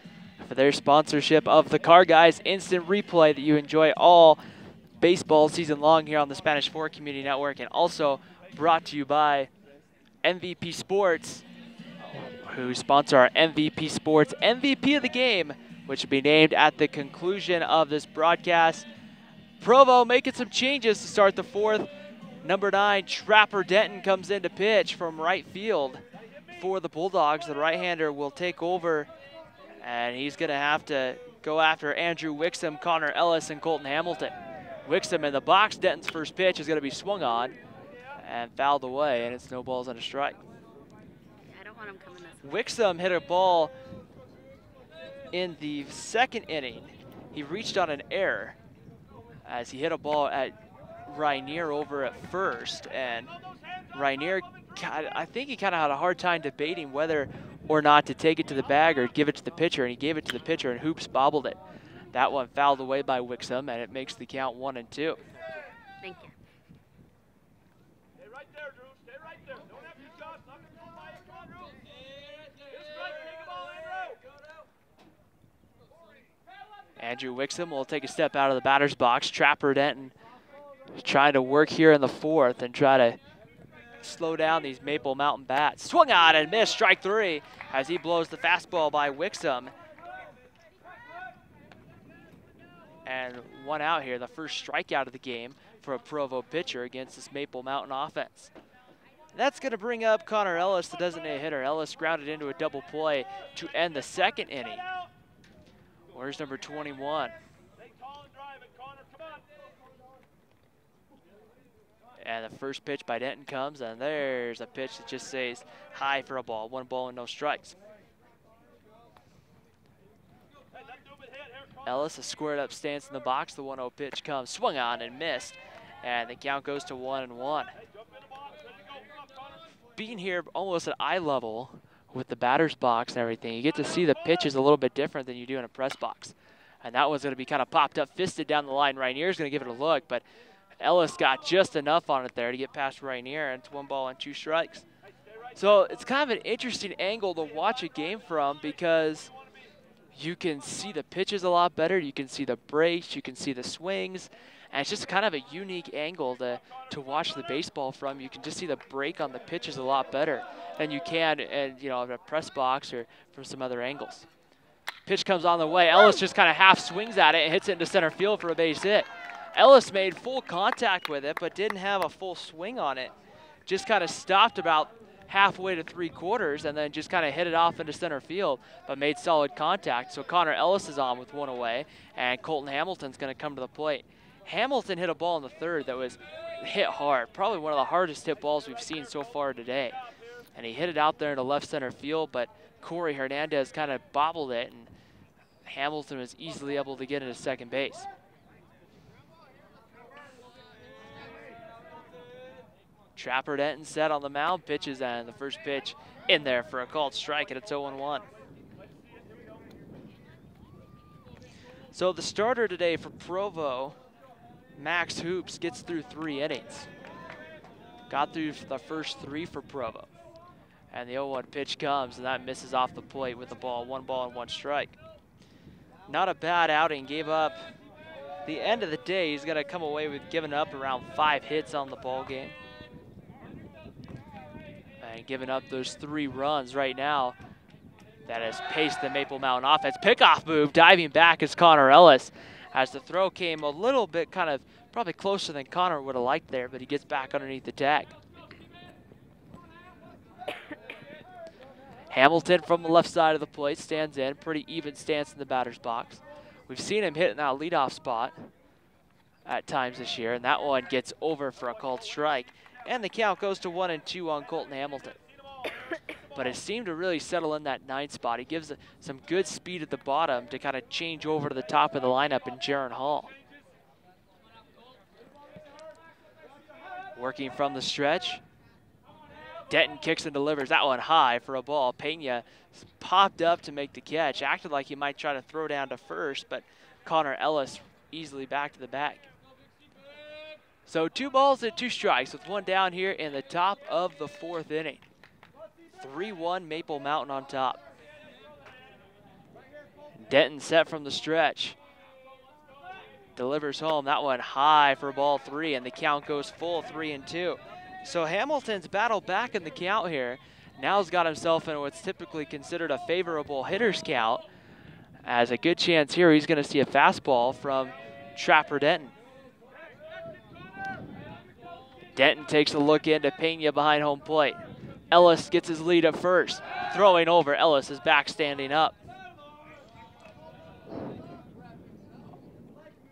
for their sponsorship of the Car Guys Instant Replay that you enjoy all baseball season long here on the Spanish Fork Community Network, and also brought to you by MVP Sports, who sponsor our MVP Sports MVP of the Game, which will be named at the conclusion of this broadcast. Provo making some changes to start the 4th. Number 9, Trapper Denton comes in to pitch from right field for the Bulldogs. The right-hander will take over, and he's going to have to go after Andrew Wixom, Connor Ellis, and Colton Hamilton. Wixom in the box. Denton's first pitch is going to be swung on and fouled away, and it's no balls and a strike.
I don't want him coming this way.
Wixom hit a ball in the 2nd inning. He reached on an error as he hit a ball at Rainier over at first, and Rainier, I think he kind of had a hard time debating whether or not to take it to the bag or give it to the pitcher, and he gave it to the pitcher, and Hoops bobbled it. That one fouled away by Wixom, and it makes the count 1-2.
Thank you.
Stay right there, Drew. Stay right there. Don't have your shots. Not gonna go by you. Come on, Drew. Get a strike. Take the ball,
Andrew
Andrew.
Wixom will take a step out of the batter's box. Trapper Denton trying to work here in the 4th and try to slow down these Maple Mountain bats. Swung on and missed, strike 3, as he blows the fastball by Wixom. And 1 out here, the first strikeout of the game for a Provo pitcher against this Maple Mountain offense. That's going to bring up Connor Ellis, the designated hitter. Ellis grounded into a double play to end the 2nd inning. Where's number 21? And the first pitch by Denton comes, and there's a pitch that just stays high for a ball. 1 ball and no strikes. Ellis, a squared up stance in the box. The 1-0 pitch comes, swung on and missed. And the count goes to 1-1. Being here almost at eye level with the batter's box and everything, you get to see the pitches a little bit different than you do in a press box. And that one's going to be kind of popped up, fisted down the line. Rainier's going to give it a look, but Ellis got just enough on it there to get past Rainier, and it's 1 ball and 2 strikes. So it's kind of an interesting angle to watch a game from because you can see the pitches a lot better, you can see the breaks, you can see the swings, and it's just kind of a unique angle to watch the baseball from. You can just see the break on the pitches a lot better than you can in a press box or from some other angles. Pitch comes on the way. Ellis just kind of half swings at it and hits it into center field for a base hit. Ellis made full contact with it, but didn't have a full swing on it. Just kind of stopped about halfway to 3/4 and then just kind of hit it off into center field, but made solid contact. So Connor Ellis is on with 1 away, and Colton Hamilton's going to come to the plate. Hamilton hit a ball in the 3rd that was hit hard, probably one of the hardest hit balls we've seen so far today. And he hit it out there into left center field, but Corey Hernandez kind of bobbled it, and Hamilton was easily able to get into second base. Trapper Denton set on the mound, pitches, and the first pitch in there for a called strike, and it's 0-1. So the starter today for Provo, Max Hoops, gets through 3 innings. Got through the first 3 for Provo. And the 0-1 pitch comes, and that misses off the plate with the ball, 1 ball and 1 strike. Not a bad outing, gave up, the end of the day, he's gonna come away with giving up around 5 hits on the ball game. And giving up those 3 runs right now, that has paced the Maple Mountain offense. Pickoff move, diving back is Connor Ellis, as the throw came a little bit kind of probably closer than Connor would have liked there, but he gets back underneath the tag. Hamilton from the left side of the plate stands in, pretty even stance in the batter's box. We've seen him hit in that leadoff spot at times this year, and that one gets over for a called strike. And the count goes to 1-2 on Colton Hamilton. But it seemed to really settle in that 9th spot. He gives some good speed at the bottom to kind of change over to the top of the lineup in Jaron Hall. Working from the stretch. Denton kicks and delivers that one high for a ball. Pena popped up to make the catch. Acted like he might try to throw down to first, but Connor Ellis easily back to the bag. So 2 balls and 2 strikes with 1 down here in the top of the 4th inning. 3-1 Maple Mountain on top. Denton set from the stretch. Delivers home, that one high for ball 3, and the count goes full, 3-2. So Hamilton's battled back in the count here. Now he's got himself in what's typically considered a favorable hitter's count. As a good chance here, he's gonna see a fastball from Trapper Denton. Denton takes a look into Pena behind home plate. Ellis gets his lead at first. Throwing over, Ellis is back standing up.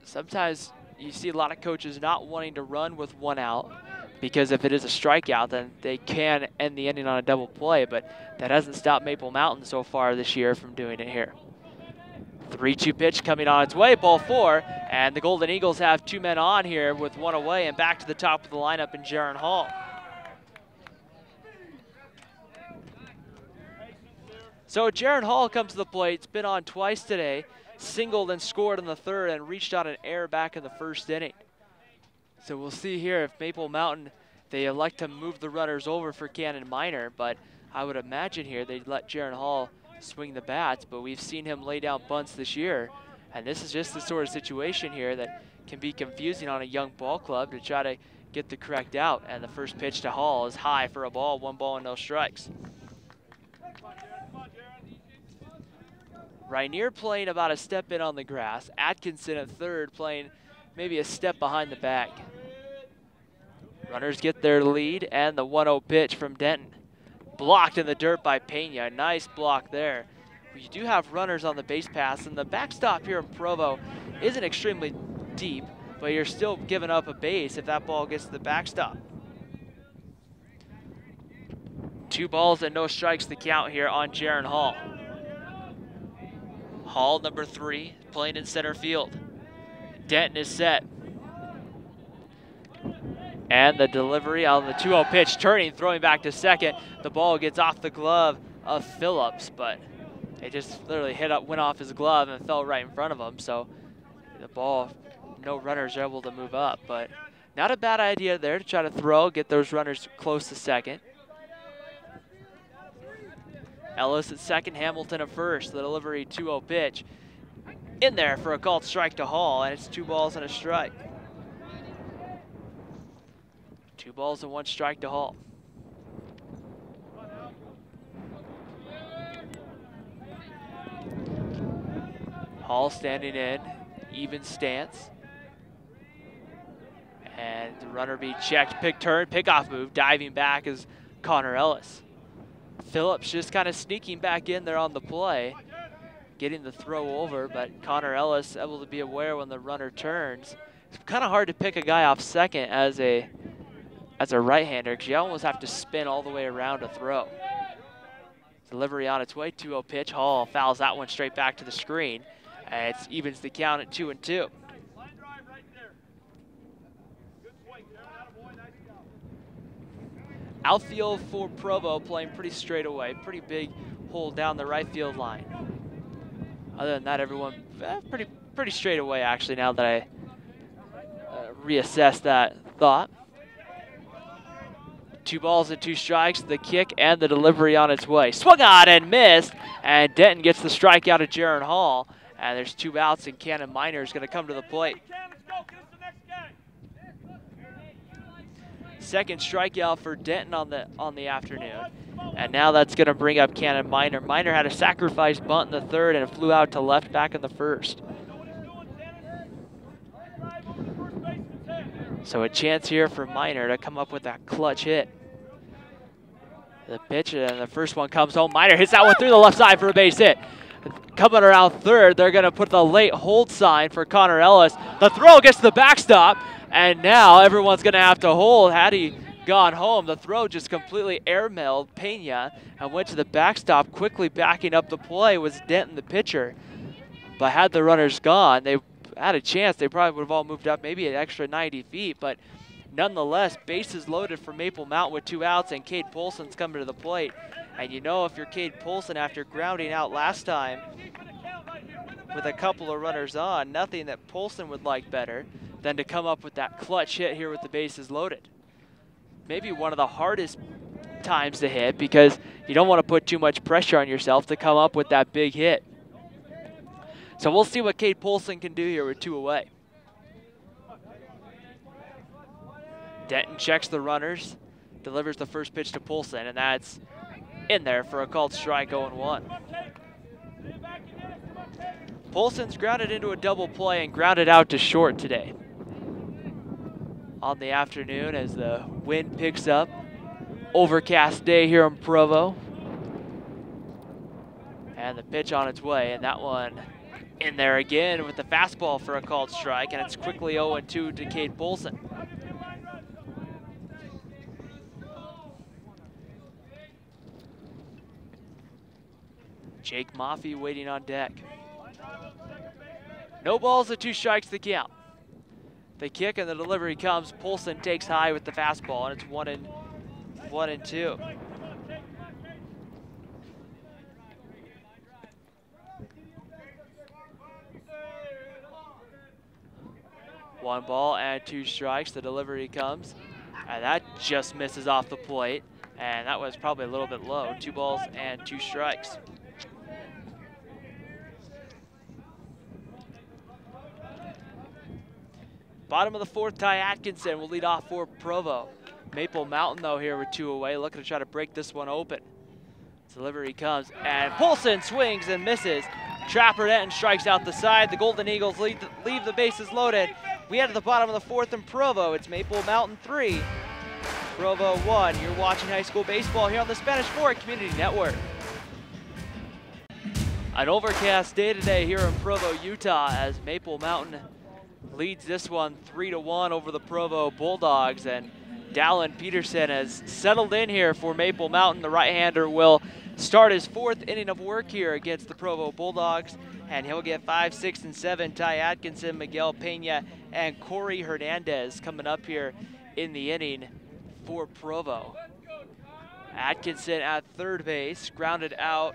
Sometimes you see a lot of coaches not wanting to run with 1 out, because if it is a strikeout, then they can end the inning on a double play, but that hasn't stopped Maple Mountain so far this year from doing it here. 3-2 pitch coming on its way, ball 4, and the Golden Eagles have 2 men on here with 1 away and back to the top of the lineup in Jaron Hall. So Jaron Hall comes to the plate. It's been on twice today, singled and scored in the 3rd and reached on an error back in the 1st inning. So we'll see here if Maple Mountain, they elect to move the runners over for Cannon Minor, but I would imagine here they'd let Jaron Hall swing the bats, but we've seen him lay down bunts this year, and this is just the sort of situation here that can be confusing on a young ball club to try to get the correct out. And the first pitch to Hall is high for a ball, 1 ball and no strikes. Rainier playing about a step in on the grass. Atkinson at 3rd playing maybe a step behind the bag. Runners get their lead, and the 1-0 pitch from Denton. Blocked in the dirt by Pena. Nice block there. You do have runners on the base paths, and the backstop here in Provo isn't extremely deep, but you're still giving up a base if that ball gets to the backstop. 2 balls and no strikes to count here on Jaron Hall. Hall, number 3, playing in center field. Denton is set. And the delivery on the 2-0 pitch, turning, throwing back to second. The ball gets off the glove of Phillips, but it just literally went off his glove and fell right in front of him. So the ball, no runners are able to move up, but not a bad idea there to try to throw, get those runners close to second. Ellis at second, Hamilton at first. The delivery 2-0 pitch in there for a called strike to Hall, and it's 2 balls and a strike. 2 balls and 1 strike to Hall. Hall standing in, even stance. And the runner being checked, pickoff move, diving back is Connor Ellis. Phillips just kind of sneaking back in there on the play, getting the throw over, but Connor Ellis able to be aware when the runner turns. It's kind of hard to pick a guy off second as a right-hander because you almost have to spin all the way around to throw. Delivery on its way, 2-0 pitch. Hall fouls that one straight back to the screen. And it evens the count at 2-2. Outfield for Provo playing pretty straight away. Pretty big hole down the right field line. Other than that, everyone pretty straight away actually now that I reassess that thought. 2 balls and 2 strikes, the kick and the delivery on its way. Swung on and missed, and Denton gets the strikeout of Jaron Hall. And there's 2 outs, and Cannon Miner is going to come to the plate. Second strikeout for Denton on the afternoon. And now that's going to bring up Cannon Miner. Miner had a sacrifice bunt in the third and it flew out to left back in the first. So a chance here for Miner to come up with that clutch hit. The pitch and the first one comes home. Miner hits that one through the left side for a base hit. Coming around third, they're going to put the late hold sign for Connor Ellis. The throw gets the backstop, and now everyone's going to have to hold. Had he gone home, the throw just completely airmailed Pena and went to the backstop. Quickly backing up the play was Denton, the pitcher. But had the runners gone, they had a chance. They probably would have all moved up maybe an extra 90 feet, but nonetheless, bases loaded for Maple Mountain with 2 outs, and Cade Polson's coming to the plate. And you know if you're Cade Polson after grounding out last time with a couple of runners on, nothing that Polson would like better than to come up with that clutch hit here with the bases loaded. Maybe one of the hardest times to hit because you don't want to put too much pressure on yourself to come up with that big hit. So we'll see what Cade Polson can do here with 2 away. Denton checks the runners, delivers the first pitch to Polson, and that's in there for a called strike, 0-1. Polson's grounded into a double play and grounded out to short today. On the afternoon as the wind picks up. Overcast day here in Provo. And the pitch on its way, and that one in there again with the fastball for a called strike, and it's quickly 0-2 to Cade Polson. Jake Maffey waiting on deck. No balls and 2 strikes to count. The kick and the delivery comes. Polson takes high with the fastball, and it's 1-2. One ball and 2 strikes. The delivery comes, and that just misses off the plate, and that was probably a little bit low. 2 balls and 2 strikes. Bottom of the 4th, Ty Atkinson will lead off for Provo. Maple Mountain, though, here with 2 away, looking to try to break this one open. Delivery comes, and Polson swings and misses. Trapper Denton strikes out the side. The Golden Eagles leave the bases loaded. We head to the bottom of the 4th in Provo. It's Maple Mountain 3, Provo 1. You're watching high school baseball here on the Spanish Fork Community Network. An overcast day today here in Provo, Utah, as Maple Mountain leads this one 3-1 over the Provo Bulldogs, and Dallin Peterson has settled in here for Maple Mountain. The right-hander will start his 4th inning of work here against the Provo Bulldogs, and he'll get 5, 6, and 7. Ty Atkinson, Miguel Pena, and Corey Hernandez coming up here in the inning for Provo. Atkinson at third base, grounded out,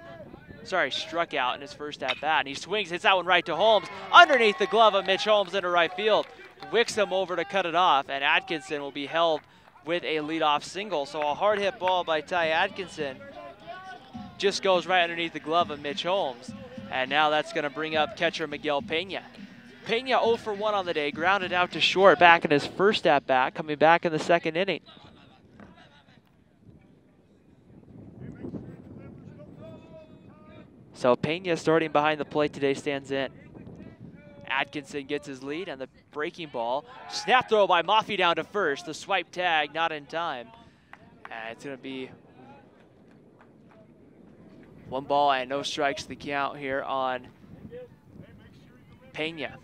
struck out in his first at bat. And he swings, hits that one right to Holmes. Underneath the glove of Mitch Holmes into right field. Wicks him over to cut it off, and Atkinson will be held with a leadoff single. So a hard hit ball by Ty Atkinson just goes right underneath the glove of Mitch Holmes. And now that's going to bring up catcher Miguel Pena. Pena 0 for 1 on the day, grounded out to short back in his first at bat, coming back in the second inning. So Pena starting behind the plate today stands in. Atkinson gets his lead and the breaking ball. Snap throw by Maffei down to first. The swipe tag not in time. And it's going to be 1 ball and no strikes the count here on Pena.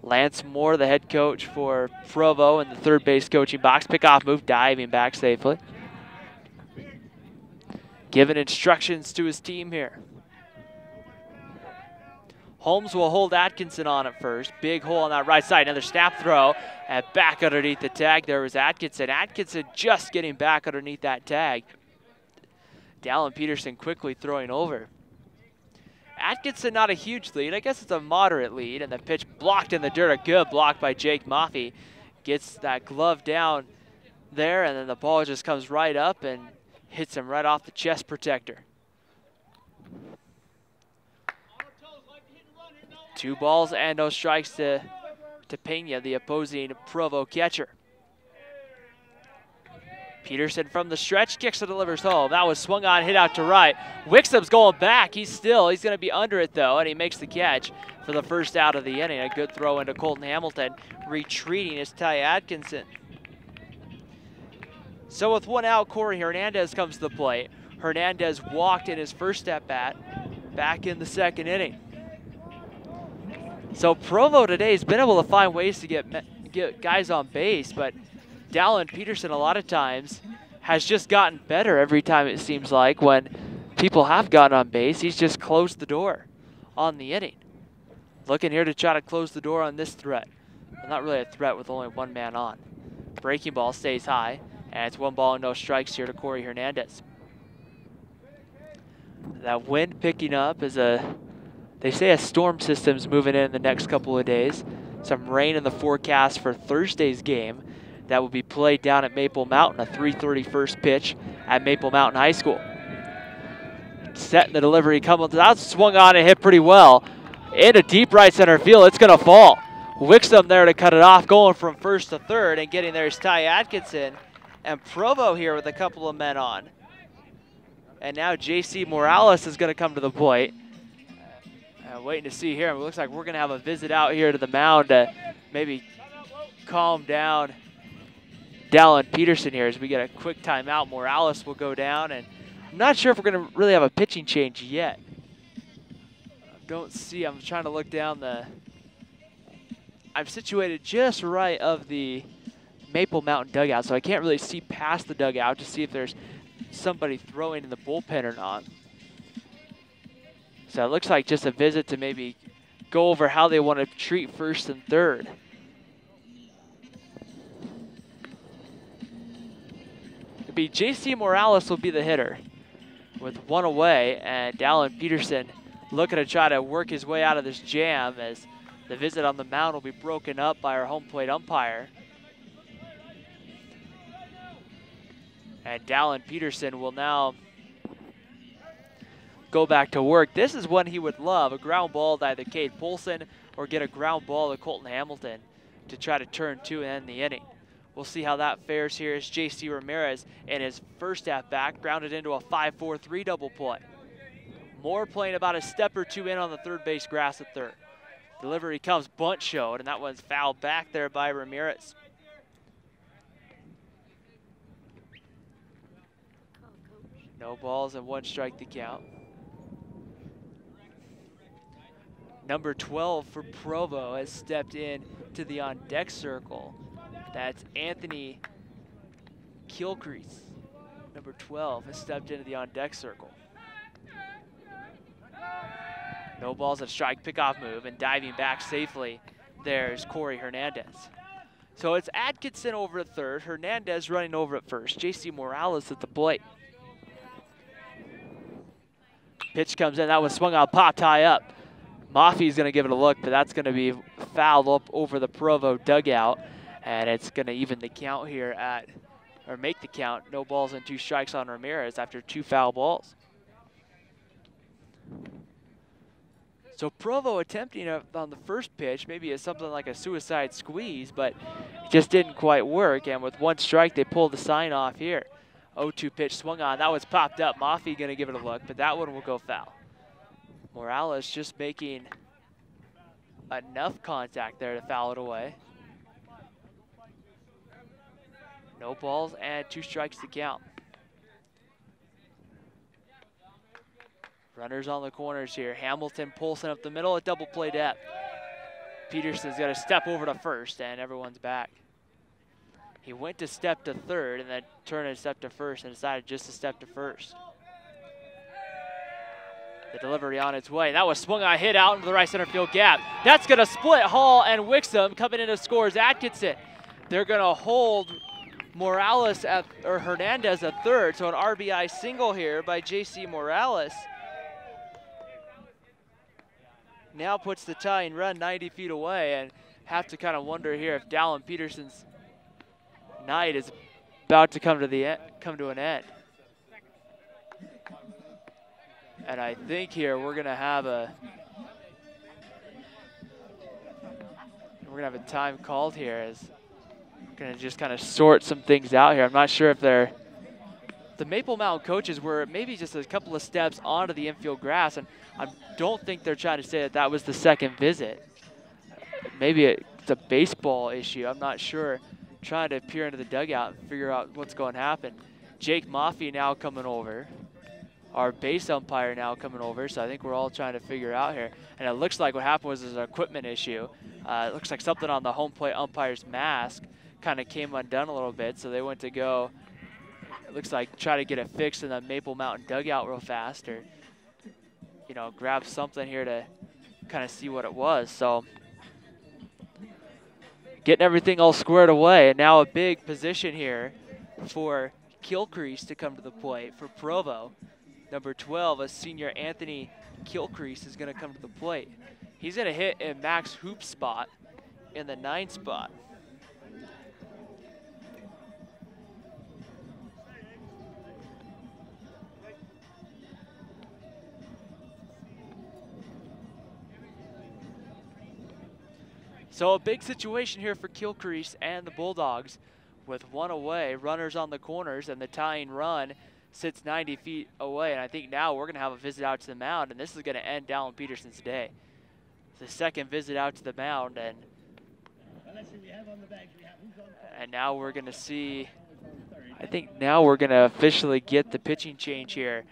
Lance Moore, the head coach for Provo in the third base coaching box. Pickoff move, diving back safely. Giving instructions to his team here. Holmes will hold Atkinson on at first. Big hole on that right side. Another snap throw. And back underneath the tag there was Atkinson. Atkinson just getting back underneath that tag. Dallin Peterson quickly throwing over. Atkinson not a huge lead. I guess it's a moderate lead. And the pitch blocked in the dirt. A good block by Jake Maffei. Gets that glove down there. And then the ball just comes right up and hits him right off the chest protector. 2 balls and no strikes to Pena, the opposing Provo catcher. Peterson from the stretch, kicks and delivers home. That was swung on, hit out to right. Wixom's going back. He's going to be under it though, and he makes the catch for the first out of the inning. A good throw into Colton Hamilton. Retreating is Ty Atkinson. So with 1 out, Corey Hernandez comes to the plate. Hernandez walked in his first at bat back in the second inning. So Provo today has been able to find ways to get guys on base, but Dallin Peterson a lot of times has just gotten better every time it seems like. When people have gotten on base, he's just closed the door on the inning. Looking here to try to close the door on this threat. Well, not really a threat with only 1 man on. Breaking ball stays high, and it's 1 ball and no strikes here to Corey Hernandez. That wind picking up is they say a storm system's moving in the next couple of days. Some rain in the forecast for Thursday's game. That will be played down at Maple Mountain, a 3:30 first pitch at Maple Mountain High School. Setting the delivery, comes out, swung on and hit pretty well. Into deep right center field, it's gonna fall. Wixom there to cut it off, going from first to third, and getting there is Ty Atkinson. And Provo here with a couple of men on. And now JC Morales is gonna come to the plate. Waiting to see here. It looks like we're going to have a visit out here to the mound to maybe calm down Dallin Peterson here as we get a quick timeout. Morales will go down, and I'm not sure if we're going to really have a pitching change yet. Don't see. I'm trying to look down I'm situated just right of the Maple Mountain dugout, so I can't really see past the dugout to see if there's somebody throwing in the bullpen or not. So it looks like just a visit to maybe go over how they want to treat first and third. It'll be JC Morales will be the hitter with 1 away, and Dallin Peterson looking to try to work his way out of this jam as the visit on the mound will be broken up by our home plate umpire. And Dallin Peterson will now go back to work. This is one he would love, a ground ball to either Cade Polson or get a ground ball to Colton Hamilton to try to turn 2 and end the inning. We'll see how that fares here as JC Ramirez in his first at bat grounded into a 5-4-3 double play. Moore playing about a step or 2 in on the third base grass at third. Delivery comes bunt showed, and that one's fouled back there by Ramirez. No balls and 1 strike to count. Number 12 for Provo has stepped in to the on-deck circle. That's Anthony Kilcrease. Number 12 has stepped into the on-deck circle. No balls and strike, pickoff move, and diving back safely, there's Corey Hernandez. So it's Atkinson over at third, Hernandez running over at first, J.C. Morales at the plate. Pitch comes in, that was swung on, popped high up. Mafi's gonna give it a look, but that's gonna be fouled up over the Provo dugout, and it's gonna even the count here at, or make the count, no balls and 2 strikes on Ramirez after 2 foul balls. So Provo attempting on the first pitch, maybe it's something like a suicide squeeze, but it just didn't quite work. And with 1 strike, they pulled the sign off here. 0-2 pitch swung on. That was popped up. Mafi gonna give it a look, but that one will go foul. Morales just making enough contact there to foul it away. No balls and 2 strikes to count. Runners on the corners here. Hamilton, Polson up the middle at double play depth. Peterson's got to step over to first, and everyone's back. He went to step to third and then turned and stepped to first and decided just to step to first. The delivery on its way. That was swung on, hit out into the right center field gap. That's going to split Hall and Wixom. Coming in to score is Atkinson. They're going to hold Morales or Hernandez at third, so an RBI single here by J.C. Morales. Now puts the tying run 90 feet away, and have to kind of wonder here if Dallin Peterson's night is about to come to an end. And I think here we're gonna have a time called here, as we're gonna just kind of sort some things out here. I'm not sure if the Maple Mountain coaches were maybe just a couple of steps onto the infield grass, and I don't think they're trying to say that was the second visit. Maybe it's a baseball issue, I'm not sure. Trying to peer into the dugout and figure out what's going to happen. Jake Maffey now coming over. Our base umpire now coming over, so I think we're all trying to figure out here. And it looks like what happened was an equipment issue. It looks like something on the home plate umpire's mask kind of came undone a little bit, so they went to go, it looks like, try to get it fixed in the Maple Mountain dugout real fast, or, you know, grab something here to kind of see what it was. So getting everything all squared away, and now a big position here for Kilcrease to come to the plate for Provo. Number 12, a senior Anthony Kilcrease, is going to come to the plate. He's going to hit a max hoop spot in the 9 spot. So a big situation here for Kilcrease and the Bulldogs, with 1 away, runners on the corners, and the tying run sits 90 feet away. And I think now we're going to have a visit out to the mound, and this is going to end Dallin Peterson's day. The second visit out to the mound, and now we're going to see, I think now we're going to officially get the pitching change here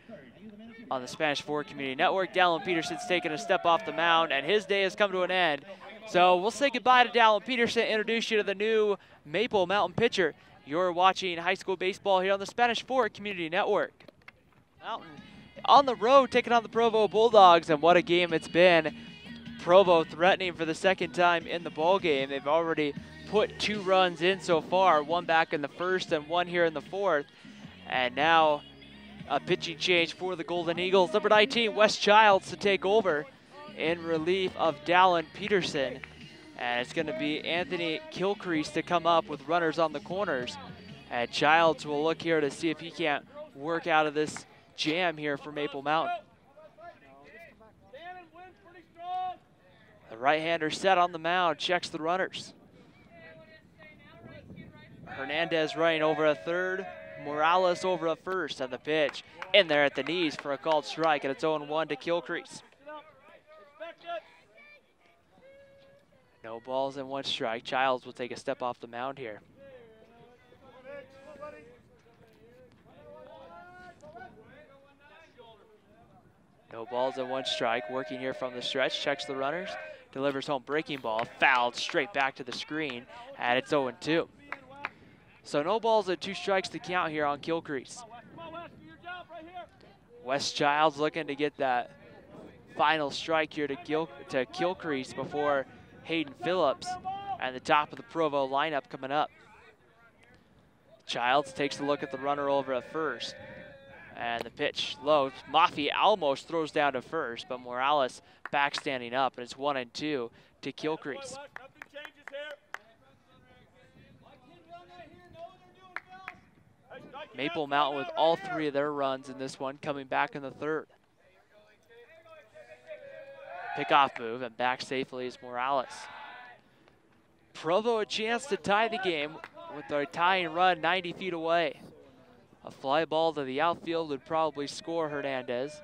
on the Spanish Fork Community Network. Dallin Peterson's taking a step off the mound, and his day has come to an end. So we'll say goodbye to Dallin Peterson, introduce you to the new Maple Mountain pitcher. You're watching high school baseball here on the Spanish Fork Community Network. Mountain on the road taking on the Provo Bulldogs, and what a game it's been. Provo threatening for the second time in the ball game. They've already put 2 runs in so far, 1 back in the first and 1 here in the fourth. And now a pitching change for the Golden Eagles. Number 19, Wes Childs, to take over in relief of Dallin Peterson. And it's going to be Anthony Kilcrease to come up with runners on the corners. And Childs will look here to see if he can't work out of this jam here for Maple Mountain. The right-hander set on the mound, checks the runners. Hernandez running over at third, Morales over at first, and the pitch in there at the knees for a called strike, and it's 0-1 to Kilcrease. No balls and 1 strike. Childs will take a step off the mound here. No balls and 1 strike. Working here from the stretch, checks the runners, delivers home breaking ball, fouled straight back to the screen, and it's 0-2. So no balls and 2 strikes to count here on Kilcrease. Wes Childs looking to get that final strike here to Kilcrease before Hayden Phillips and the top of the Provo lineup coming up. Childs takes a look at the runner over at first. And the pitch low. Maffei almost throws down to first, but Morales back standing up, and it's 1-2 to Gilcrease. Maple Mountain with all 3 of their runs in this one coming back in the 3rd. Pickoff move, and back safely is Morales. Provo a chance to tie the game with their tying run 90 feet away. A fly ball to the outfield would probably score Hernandez.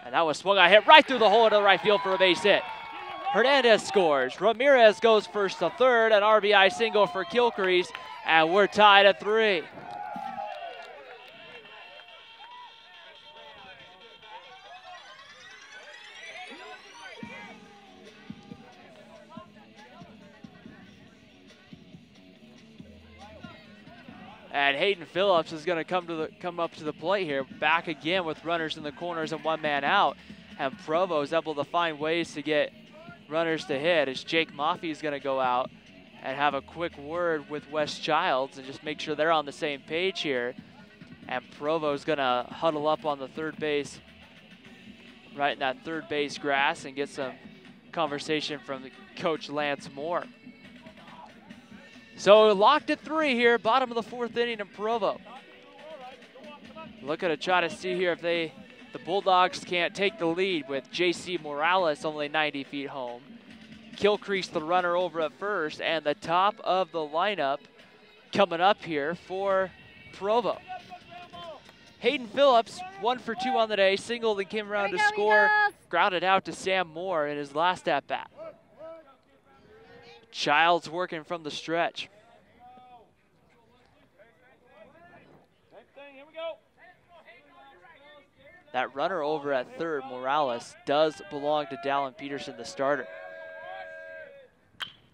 And that was swung on, hit right through the hole into the right field for a base hit. Hernandez scores. Ramirez goes first to third, an RBI single for Gilcrease, and we're tied at 3. And Hayden Phillips is going to come up to the plate here, back again with runners in the corners and 1 man out. And Provo is able to find ways to get runners to hit as Jake Maffei is going to go out and have a quick word with Wes Childs and just make sure they're on the same page here. And Provo is going to huddle up on the third base, right in that third base grass, and get some conversation from Coach Lance Moore. So locked at 3 here, bottom of the 4th inning in Provo. Looking to try to see here if the Bulldogs can't take the lead with J.C. Morales only 90 feet home. Gilcrease the runner over at first, and the top of the lineup coming up here for Provo. Hayden Phillips, 1 for 2 on the day, singled and came around to score, grounded out to Sam Moore in his last at-bat. Childs working from the stretch. That runner over at third, Morales, does belong to Dallin Peterson, the starter.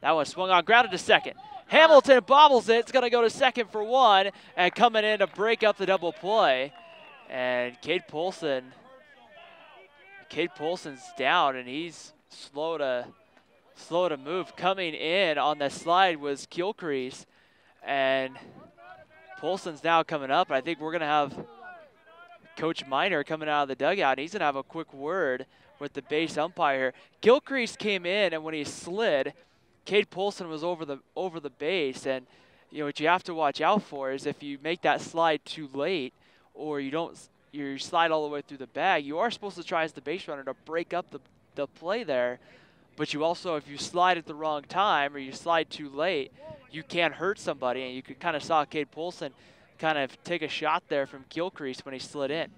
That one swung on, grounded to second. Hamilton bobbles it. It's going to go to second for 1, and coming in to break up the double play. And Cade Polson's down, and he's slow to move. Coming in on the slide was Gilcrease, and Polson's now coming up. I think we're going to have Coach Miner coming out of the dugout, and he's going to have a quick word with the base umpire. Gilcrease came in, and when he slid, Cade Polson was over the base, and what you have to watch out for is if you make that slide too late, or you slide all the way through the bag, you are supposed to try as the base runner to break up the play there. But you also, if you slide at the wrong time or you slide too late, you can hurt somebody, and you could kind of saw Cade Polson kind of take a shot there from Gilcrease when he slid in.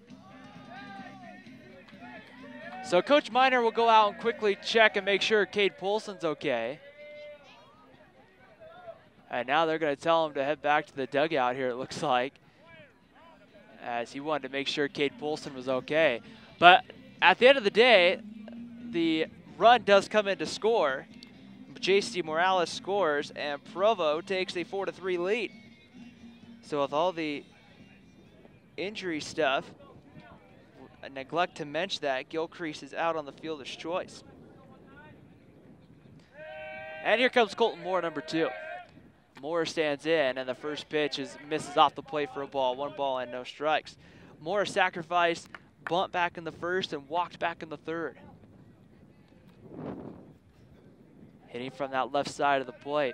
So Coach Miner will go out and quickly check and make sure Cade Polson's okay. And now they're going to tell him to head back to the dugout here, it looks like, as he wanted to make sure Cade Polson was okay. But at the end of the day, the run does come in to score. J.C. Morales scores, and Provo takes a 4-3 lead. So with all the injury stuff, I neglect to mention that Gilcrease is out on the fielder's choice. And here comes Colton Moore, number 2. Moore stands in, and the first pitch misses off the plate for a ball. 1 ball and no strikes. Moore sacrificed, bunt back in the first, and walked back in the third. Hitting from that left side of the plate.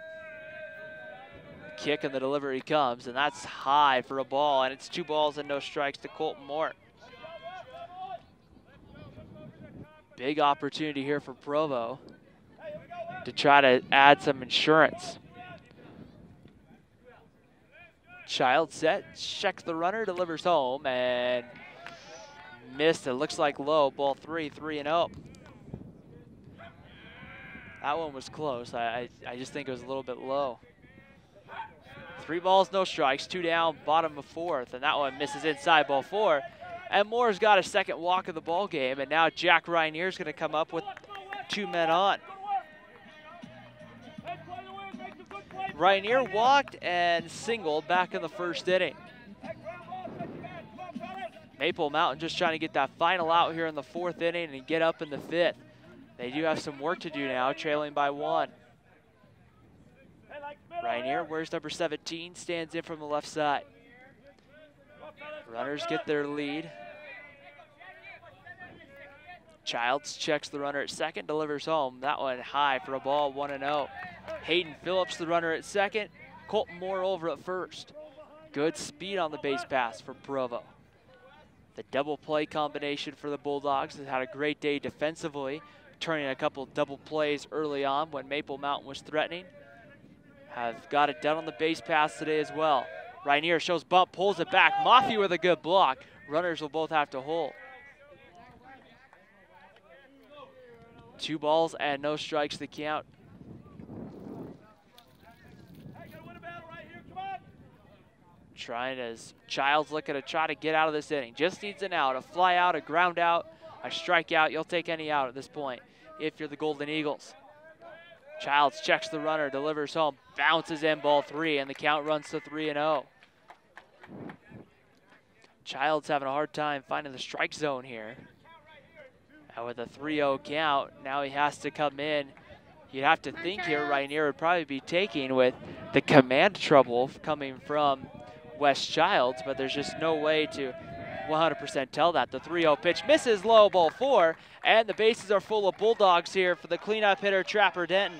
Kick and the delivery comes, and that's high for a ball, and it's 2 balls and no strikes to Colton Moore. Big opportunity here for Provo to try to add some insurance. Child set, checks the runner, delivers home, and missed. It looks like low. Ball 3, 3-0. That one was close. I just think it was a little bit low. 3 balls, no strikes, 2 down, bottom of 4th, and that one misses inside, ball 4. And Moore's got a second walk of the ball game, and now Jack Reinier's going to come up with 2 men on. Reinier walked and singled back in the first inning. Maple Mountain just trying to get that final out here in the 4th inning and get up in the 5th. They do have some work to do now, trailing by 1. Rainier, where's number 17, stands in from the left side. Runners get their lead. Childs checks the runner at second, delivers home. That one high for a ball, 1-0. Hayden Phillips, the runner at second. Colton Moore over at first. Good speed on the base pass for Provo. The double play combination for the Bulldogs has had a great day defensively, turning a couple double plays early on when Maple Mountain was threatening. Have got it done on the base pass today as well. Rainier shows bump, pulls it back. Maffey with a good block. Runners will both have to hold. 2 balls and no strikes to count. Trying as Childs looking to try to get out of this inning. Just needs an out, a fly out, a ground out, a strikeout. You'll take any out at this point if you're the Golden Eagles. Childs checks the runner, delivers home, bounces in, ball 3, and the count runs to 3-0. Childs having a hard time finding the strike zone here. And with a 3-0 count, now he has to come in. You'd have to think here Rainier would probably be taking with the command trouble coming from Wes Childs, but there's just no way to 100% tell that. The 3-0 pitch misses low, ball 4, and the bases are full of Bulldogs here for the cleanup hitter, Trapper Denton.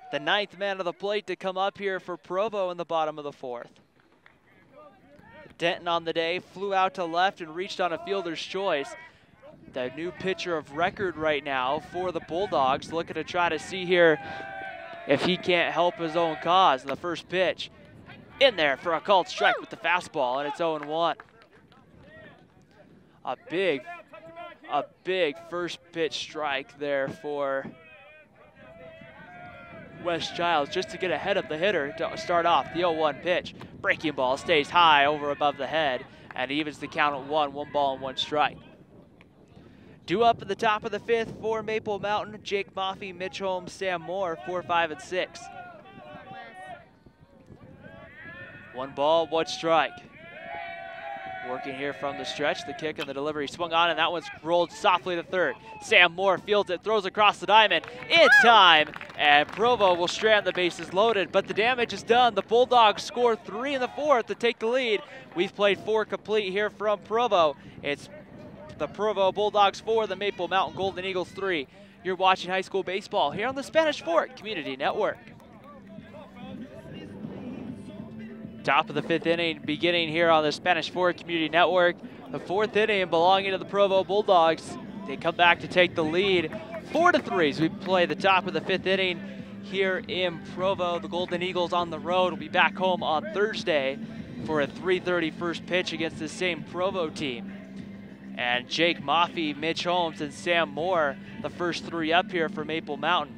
The 9th man of the plate to come up here for Provo in the bottom of the 4th. Denton on the day flew out to left and reached on a fielder's choice. The new pitcher of record right now for the Bulldogs, looking to try to see here if he can't help his own cause. The first pitch in there for a called strike with the fastball, and it's 0-1. A big first pitch strike there for Wes Childs, just to get ahead of the hitter to start off the 0-1 pitch. Breaking ball stays high over above the head and evens the count at 1 ball and 1 strike. Due up at the top of the 5th for Maple Mountain, Jake Maffey, Mitch Holmes, Sam Moore, 4, 5, and 6. 1 ball, 1 strike. Working here from the stretch, the kick and the delivery swung on, and that one's rolled softly to third. Sam Moore fields it, throws across the diamond in time, and Provo will strand the bases loaded, but the damage is done. The Bulldogs score 3 in the 4th to take the lead. We've played 4 complete here from Provo. It's the Provo Bulldogs 4, the Maple Mountain Golden Eagles 3. You're watching high school baseball here on the Spanish Fork Community Network. Top of the 5th inning beginning here on the Spanish Fork Community Network. The 4th inning belonging to the Provo Bulldogs. They come back to take the lead 4-3 as we play the top of the 5th inning here in Provo. The Golden Eagles on the road will be back home on Thursday for a 3:30 first pitch against the same Provo team. And Jake Maffey, Mitch Holmes, and Sam Moore, the first 3 up here for Maple Mountain.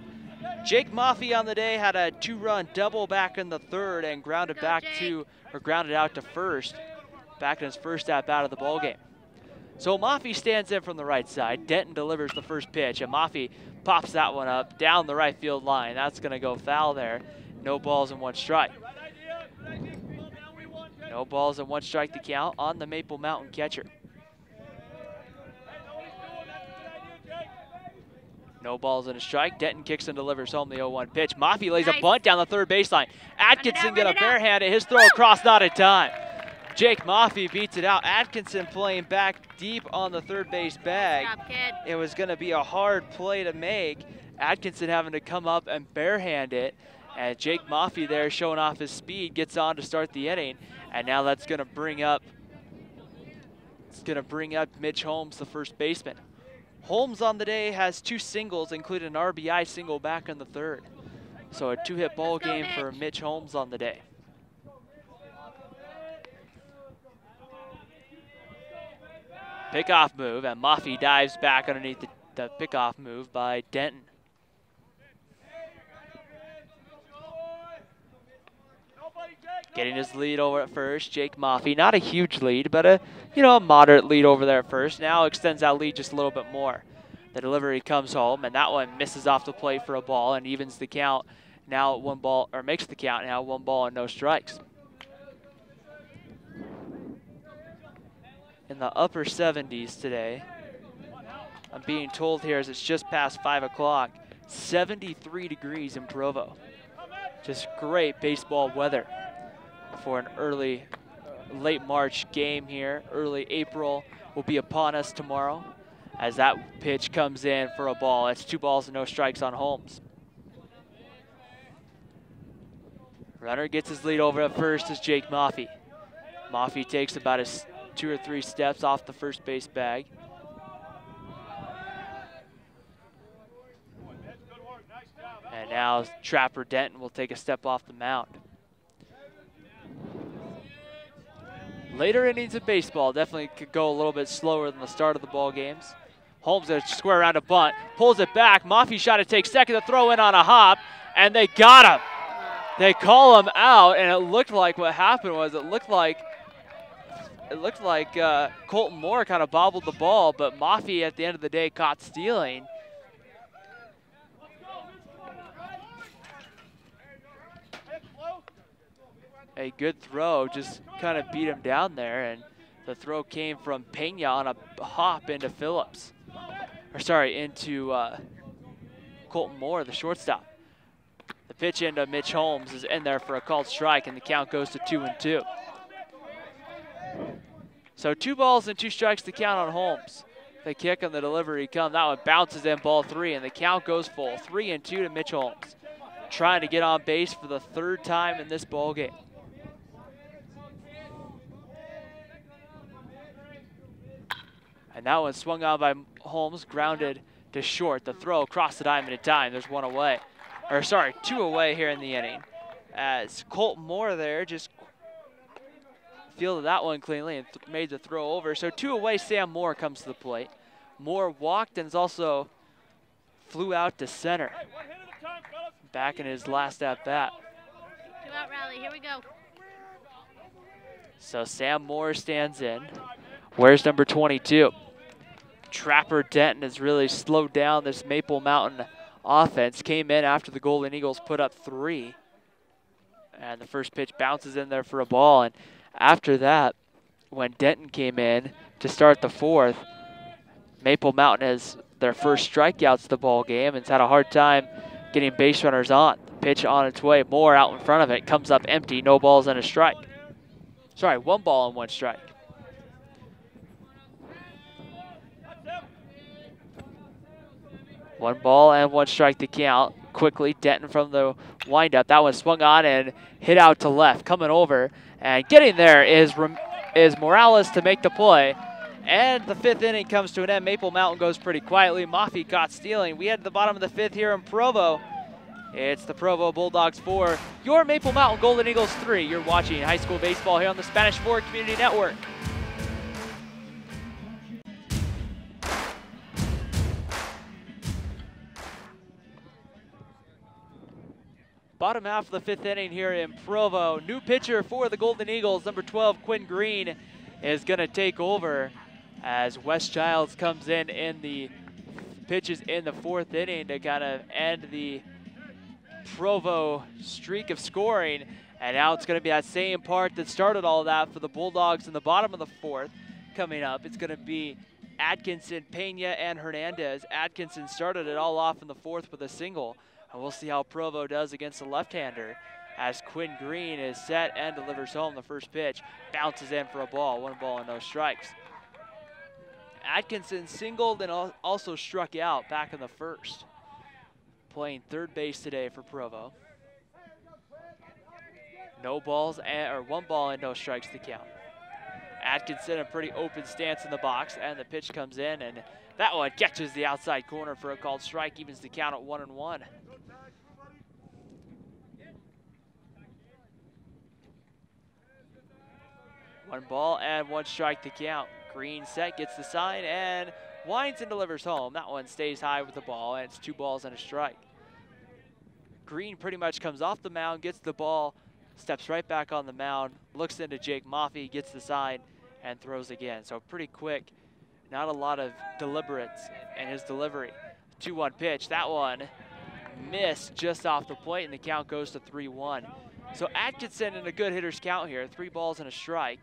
Jake Maffey on the day had a 2-run double back in the 3rd and grounded out to first, back in his first at-bat of the ballgame. So Maffey stands in from the right side. Denton delivers the first pitch, and Maffey pops that one up down the right field line. That's going to go foul there. No balls and 1 strike. No balls and 1 strike to count on the Maple Mountain catcher. No balls and a strike. Denton kicks and delivers home the 0-1 pitch. Maffey lays a bunt down the 3rd baseline. Atkinson get a bare hand at his throw across, not in time. Jake Maffey beats it out. Atkinson playing back deep on the 3rd base bag. It was going to be a hard play to make. Atkinson having to come up and barehand it. And Jake Maffey there showing off his speed gets on to start the inning. And now that's going to bring up Mitch Holmes, the first baseman. Holmes on the day has 2 singles, including an RBI single back in the 3rd. So a 2-hit ball game for Mitch Holmes on the day. Pickoff move, and Maffey dives back underneath the pickoff move by Denton. Getting his lead over at first, Jake Maffey. Not a huge lead, but a moderate lead over there at first. Now extends that lead just a little bit more. The delivery comes home, and that one misses off the plate for a ball and evens the count now at 1 ball, or makes the count now 1 ball and no strikes. In the upper 70s today. I'm being told here as it's just past 5 o'clock. 73 degrees in Provo. Just great baseball weather for an early, late March game here. Early April will be upon us tomorrow as that pitch comes in for a ball. It's 2 balls and no strikes on Holmes. Runner gets his lead over at first is Jake Maffey. Maffey takes about 2 or 3 steps off the first base bag. And now Trapper Denton will take a step off the mound. Later innings of baseball definitely could go a little bit slower than the start of the ball games. Holmes gonna square around a bunt, pulls it back. Maffey shot to take second to throw in on a hop, and they got him. They call him out, and it looked like what happened was it looked like Colton Moore kind of bobbled the ball, but Maffey at the end of the day caught stealing. A good throw, just kind of beat him down there, and the throw came from Pena on a hop into Phillips. Or sorry, into Colton Moore, the shortstop. The pitch into Mitch Holmes is in there for a called strike, and the count goes to 2-2. So 2 balls and 2 strikes to count on Holmes. The kick and the delivery come. That one bounces in, ball 3, and the count goes full. 3-2 to Mitch Holmes. Trying to get on base for the 3rd time in this ball game. And that one swung on by Holmes, grounded to short. The throw across the diamond in time. There's 1 away. Or sorry, 2 away here in the inning. As Colton Moore there just fielded that one cleanly and made the throw over. So 2 away, Sam Moore comes to the plate. Moore walked and also flew out to center. Back in his last at-bat.
2-out rally, here we go.
So Sam Moore stands in. Where's number 22? Trapper Denton has really slowed down this Maple Mountain offense. Came in after the Golden Eagles put up 3. And the first pitch bounces in there for a ball. And after that, when Denton came in to start the 4th, Maple Mountain has their first strikeouts of the ball game and has had a hard time getting base runners on. The pitch on its way, Moore out in front of it, comes up empty, no balls and a strike. Sorry, 1 ball and 1 strike. One ball and 1 strike to count. Quickly, Denton from the windup. That one swung on and hit out to left. Coming over and getting there is Morales to make the play. And the 5th inning comes to an end. Maple Mountain goes pretty quietly. Maffey caught stealing. We head to the bottom of the 5th here in Provo. It's the Provo Bulldogs 4, your Maple Mountain Golden Eagles 3. You're watching high school baseball here on the Spanish Fork Community Network. Bottom half of the 5th inning here in Provo. New pitcher for the Golden Eagles, number 12, Quinn Green, is going to take over as Wes Childs comes in the pitches in the 4th inning to kind of end the Provo streak of scoring. And now it's going to be that same part that started all that for the Bulldogs in the bottom of the 4th. Coming up, it's going to be Atkinson, Pena, and Hernandez. Atkinson started it all off in the 4th with a single. And we'll see how Provo does against the left-hander as Quinn Green is set and delivers home the first pitch. Bounces in for a ball, 1 ball and no strikes. Atkinson singled and also struck out back in the 1st. Playing 3rd base today for Provo. No balls, or 1 ball and no strikes to count. Atkinson, a pretty open stance in the box, and the pitch comes in, and that one catches the outside corner for a called strike, evens the count at 1-1. One ball and 1 strike to count. Green set, gets the sign, and winds and delivers home. That one stays high with the ball, and it's 2 balls and a strike. Green pretty much comes off the mound, gets the ball, steps right back on the mound, looks into Jake Maffey, gets the sign, and throws again. So pretty quick, not a lot of deliberates in his delivery. 2-1 pitch, that one missed just off the plate, and the count goes to 3-1. So Atkinson in a good hitter's count here, 3 balls and a strike.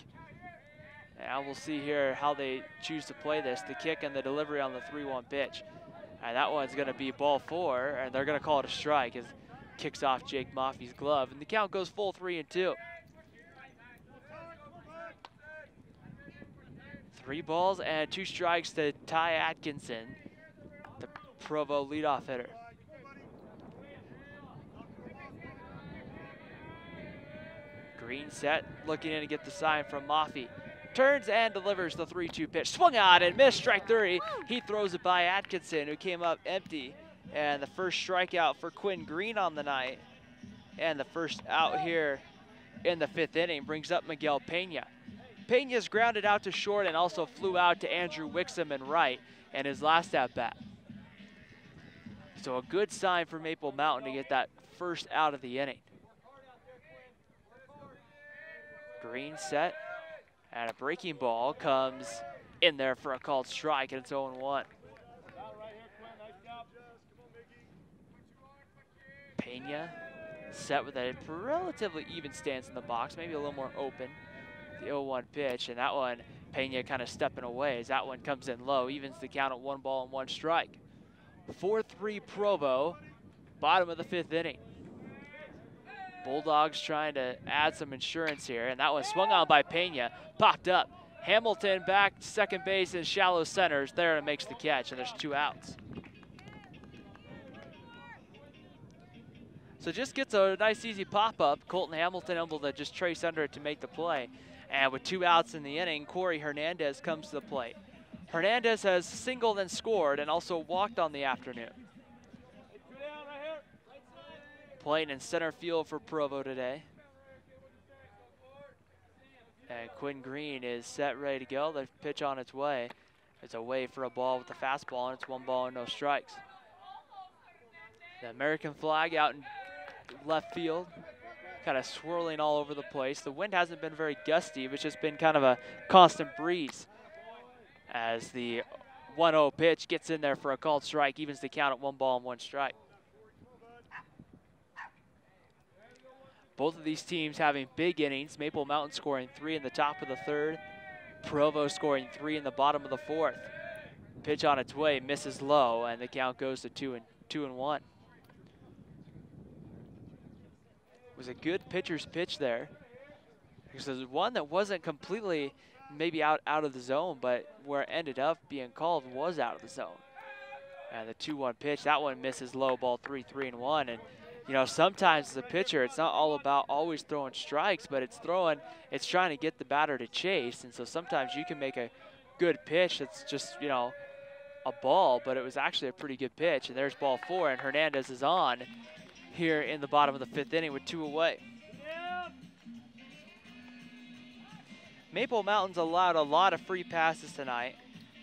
Now we'll see here how they choose to play this, the kick and the delivery on the 3-1 pitch. And that one's going to be ball 4, and they're going to call it a strike as it kicks off Jake Maffey's glove. And the count goes full 3-2. 3 balls and 2 strikes to Ty Atkinson, the Provo leadoff hitter. Green set, looking in to get the sign from Maffey. Turns and delivers the 3-2 pitch. Swung out and missed, strike 3. He throws it by Atkinson, who came up empty. And the first strikeout for Quinn Green on the night. And the first out here in the 5th inning brings up Miguel Pena. Pena's grounded out to short and also flew out to Andrew Wixom in right and his last at-bat. So a good sign for Maple Mountain to get that first out of the inning. Green set, and a breaking ball comes in there for a called strike, and it's 0-1. Pena set with a relatively even stance in the box, maybe a little more open. The 0-1 pitch, and that one, Pena kind of stepping away as that one comes in low, evens the count at 1 ball and 1 strike. 4-3 Provo, bottom of the 5th inning. Bulldogs trying to add some insurance here, and that one swung on by Pena, popped up. Hamilton back to second base in shallow centers there and makes the catch, and there's 2 outs. So just gets a nice easy pop-up. Colton Hamilton able to just trace under it to make the play. And with 2 outs in the inning, Corey Hernandez comes to the plate. Hernandez has singled and scored and also walked on the afternoon. Playing in center field for Provo today. And Quinn Green is set, ready to go. The pitch on its way. It's away for a ball with the fastball, and it's 1 ball and no strikes. The American flag out in left field, kind of swirling all over the place. The wind hasn't been very gusty, but it's just been kind of a constant breeze. As the 1-0 pitch gets in there for a called strike, evens the count at 1 ball and 1 strike. Both of these teams having big innings. Maple Mountain scoring 3 in the top of the 3rd. Provo scoring 3 in the bottom of the 4th. Pitch on its way, misses low, and the count goes to 2-1. It was a good pitcher's pitch there. Because there's one that wasn't completely maybe out of the zone, but where it ended up being called was out of the zone. And the 2-1 pitch, that one misses low, ball 3-1. And you know, sometimes as a pitcher, it's not all about always throwing strikes, but it's trying to get the batter to chase. And so sometimes you can make a good pitch that's just, you know, a ball, but it was actually a pretty good pitch. And there's ball 4, and Hernandez is on here in the bottom of the 5th inning with 2 away. Maple Mountain's allowed a lot of free passes tonight.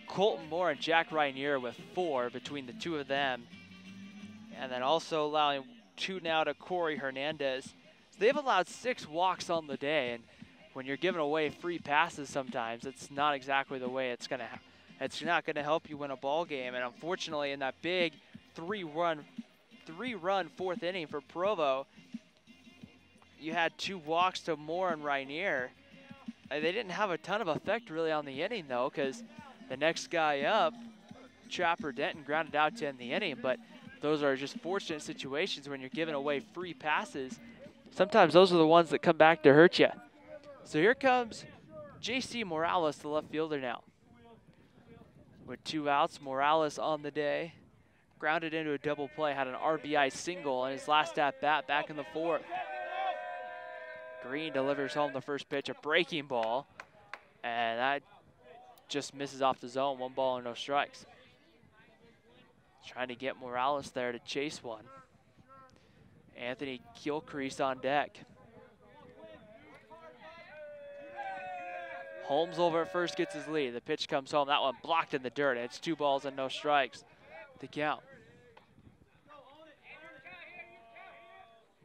Colton Moore and Jack Rainier with 4 between the 2 of them. And then also allowing 2 now to Corey Hernandez. So they've allowed 6 walks on the day, and when you're giving away free passes sometimes, it's not exactly the way it's not gonna help you win a ball game. And unfortunately, in that big three-run 4th inning for Provo, you had 2 walks to Moore and Rainier. They didn't have a ton of effect really on the inning though, because the next guy up, Trapper Denton, grounded out to end the inning, but those are just fortunate situations when you're giving away free passes. Sometimes those are the ones that come back to hurt you. So here comes J.C. Morales, the left fielder now. With 2 outs, Morales on the day. Grounded into a double play, had an RBI single in his last at-bat back in the 4th. Green delivers home the first pitch, a breaking ball, and that just misses off the zone, 1 ball and no strikes. Trying to get Morales there to chase one. Anthony Gilcrease on deck. Holmes over at first gets his lead. The pitch comes home. That one blocked in the dirt. It's 2 balls and no strikes to count.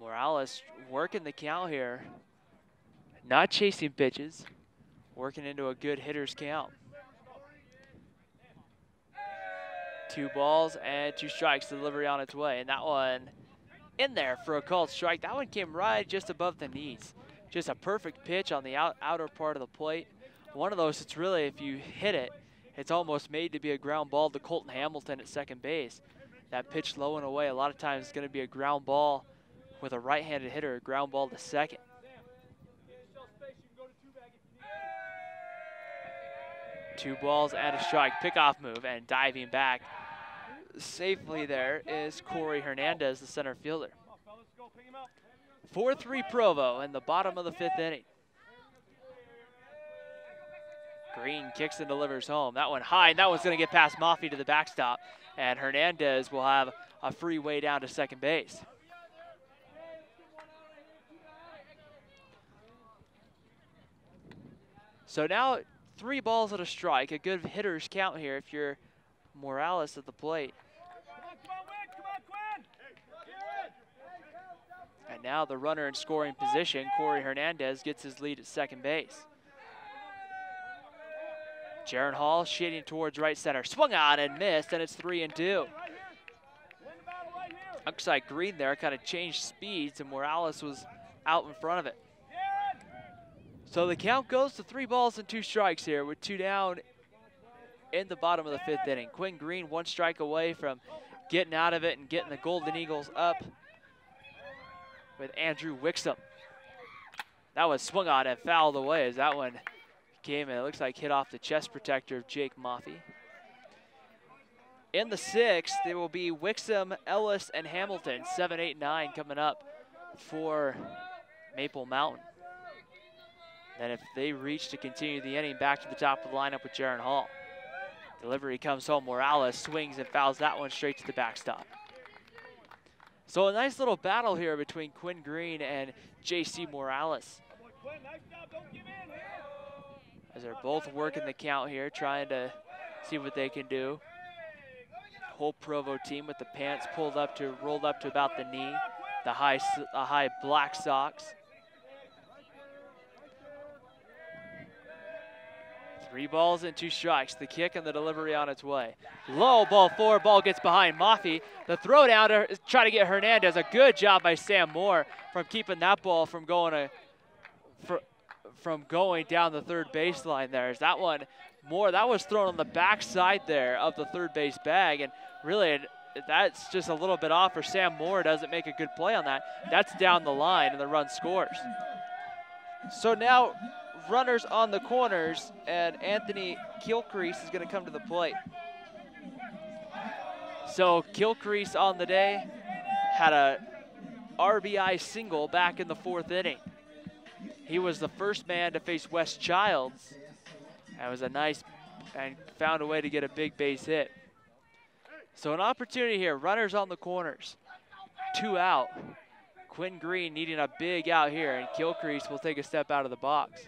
Morales working the count here. Not chasing pitches. Working into a good hitter's count. 2 balls and 2 strikes, delivery on its way. And that one in there for a called strike. That one came right just above the knees. Just a perfect pitch on the outer part of the plate. One of those, it's really, if you hit it, it's almost made to be a ground ball to Colton Hamilton at second base. That pitch low and away, a lot of times it's going to be a ground ball with a right-handed hitter, a ground ball to second. 2 balls and a strike, pickoff move, and diving back safely there is Corey Hernandez, the center fielder. 4-3 Provo in the bottom of the 5th inning. Green kicks and delivers home. That one high, and that one's going to get past Maffei to the backstop, and Hernandez will have a free way down to second base. So now 3 balls and a strike, a good hitter's count here if you're Morales at the plate. And now the runner in scoring position, Corey Hernandez, gets his lead at second base. Jaron Hall shading towards right center, swung on and missed, and it's 3-2. Looks like Green there kind of changed speeds, and Morales was out in front of it. So the count goes to 3 balls and 2 strikes here with 2 down in the bottom of the 5th inning. Quinn Green 1 strike away from getting out of it and getting the Golden Eagles up with Andrew Wixom. That was swung on and fouled away as that one came and it looks like hit off the chest protector of Jake Maffei. In the 6th, there will be Wixom, Ellis, and Hamilton. 7, 8, 9 coming up for Maple Mountain. Then if they reach to continue the inning, back to the top of the lineup with Jaron Hall. Delivery comes home, Morales swings and fouls that one straight to the backstop. So a nice little battle here between Quinn Green and J.C. Morales. As they're both working the count here, trying to see what they can do. Whole Provo team with the pants rolled up to about the knee, the high black socks. 3 balls and 2 strikes. The kick and the delivery on its way. Low ball 4, ball gets behind Maffei. The throw down to try to get Hernandez. A good job by Sam Moore from keeping that ball from going down the third baseline there. Is that one Moore? That was thrown on the backside there of the third base bag, and really that's just a little bit off for Sam Moore. Doesn't make a good play on that. That's down the line, and the run scores. So now runners on the corners, and Anthony Kilcrease is going to come to the plate. So Kilcrease on the day had a RBI single back in the 4th inning. He was the first man to face Wes Childs. That was a nice, and found a way to get a big base hit. So an opportunity here, runners on the corners, 2 out. Quinn Green needing a big out here, and Kilcrease will take a step out of the box.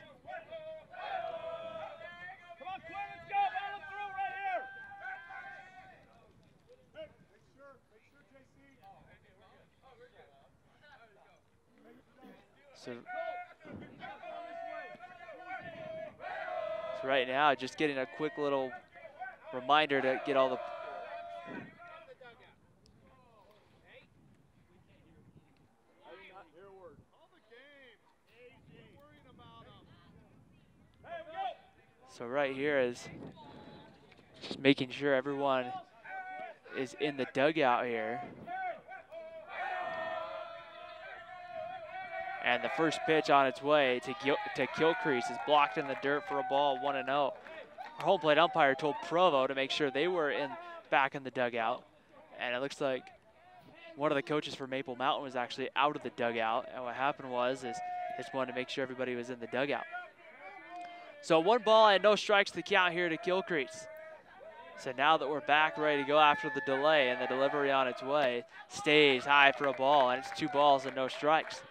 So right now, just getting a quick little reminder to get all the So right here is just making sure everyone is in the dugout here. And the first pitch on its way to Kilcrease is blocked in the dirt for a ball, 1-0. Our home plate umpire told Provo to make sure they were back in the dugout. And it looks like one of the coaches for Maple Mountain was actually out of the dugout. And what happened was they just wanted to make sure everybody was in the dugout. So 1 ball and no strikes to count here to Kilcrease. So now that we're back ready to go after the delay, and the delivery on its way stays high for a ball, and it's 2 balls and no strikes.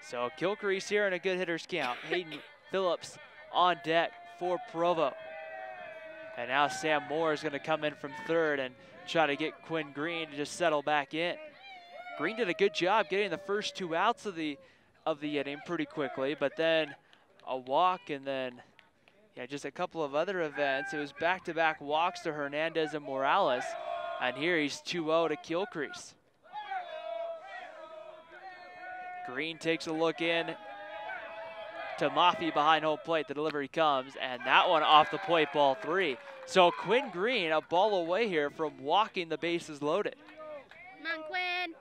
So Kilcrease here in a good hitter's count. Hayden Phillips on deck for Provo. And now Sam Moore is going to come in from third and try to get Quinn Green to just settle back in. Green did a good job getting the first 2 outs of the inning pretty quickly, but then a walk and then just a couple of other events. It was back-to-back walks to Hernandez and Morales, and here he's 2-0 to Kilcrease. Green takes a look in to Mafi behind home plate. The delivery comes, and that one off the plate, ball 3. So Quinn Green a ball away here from walking the bases loaded.
Come on, Quinn.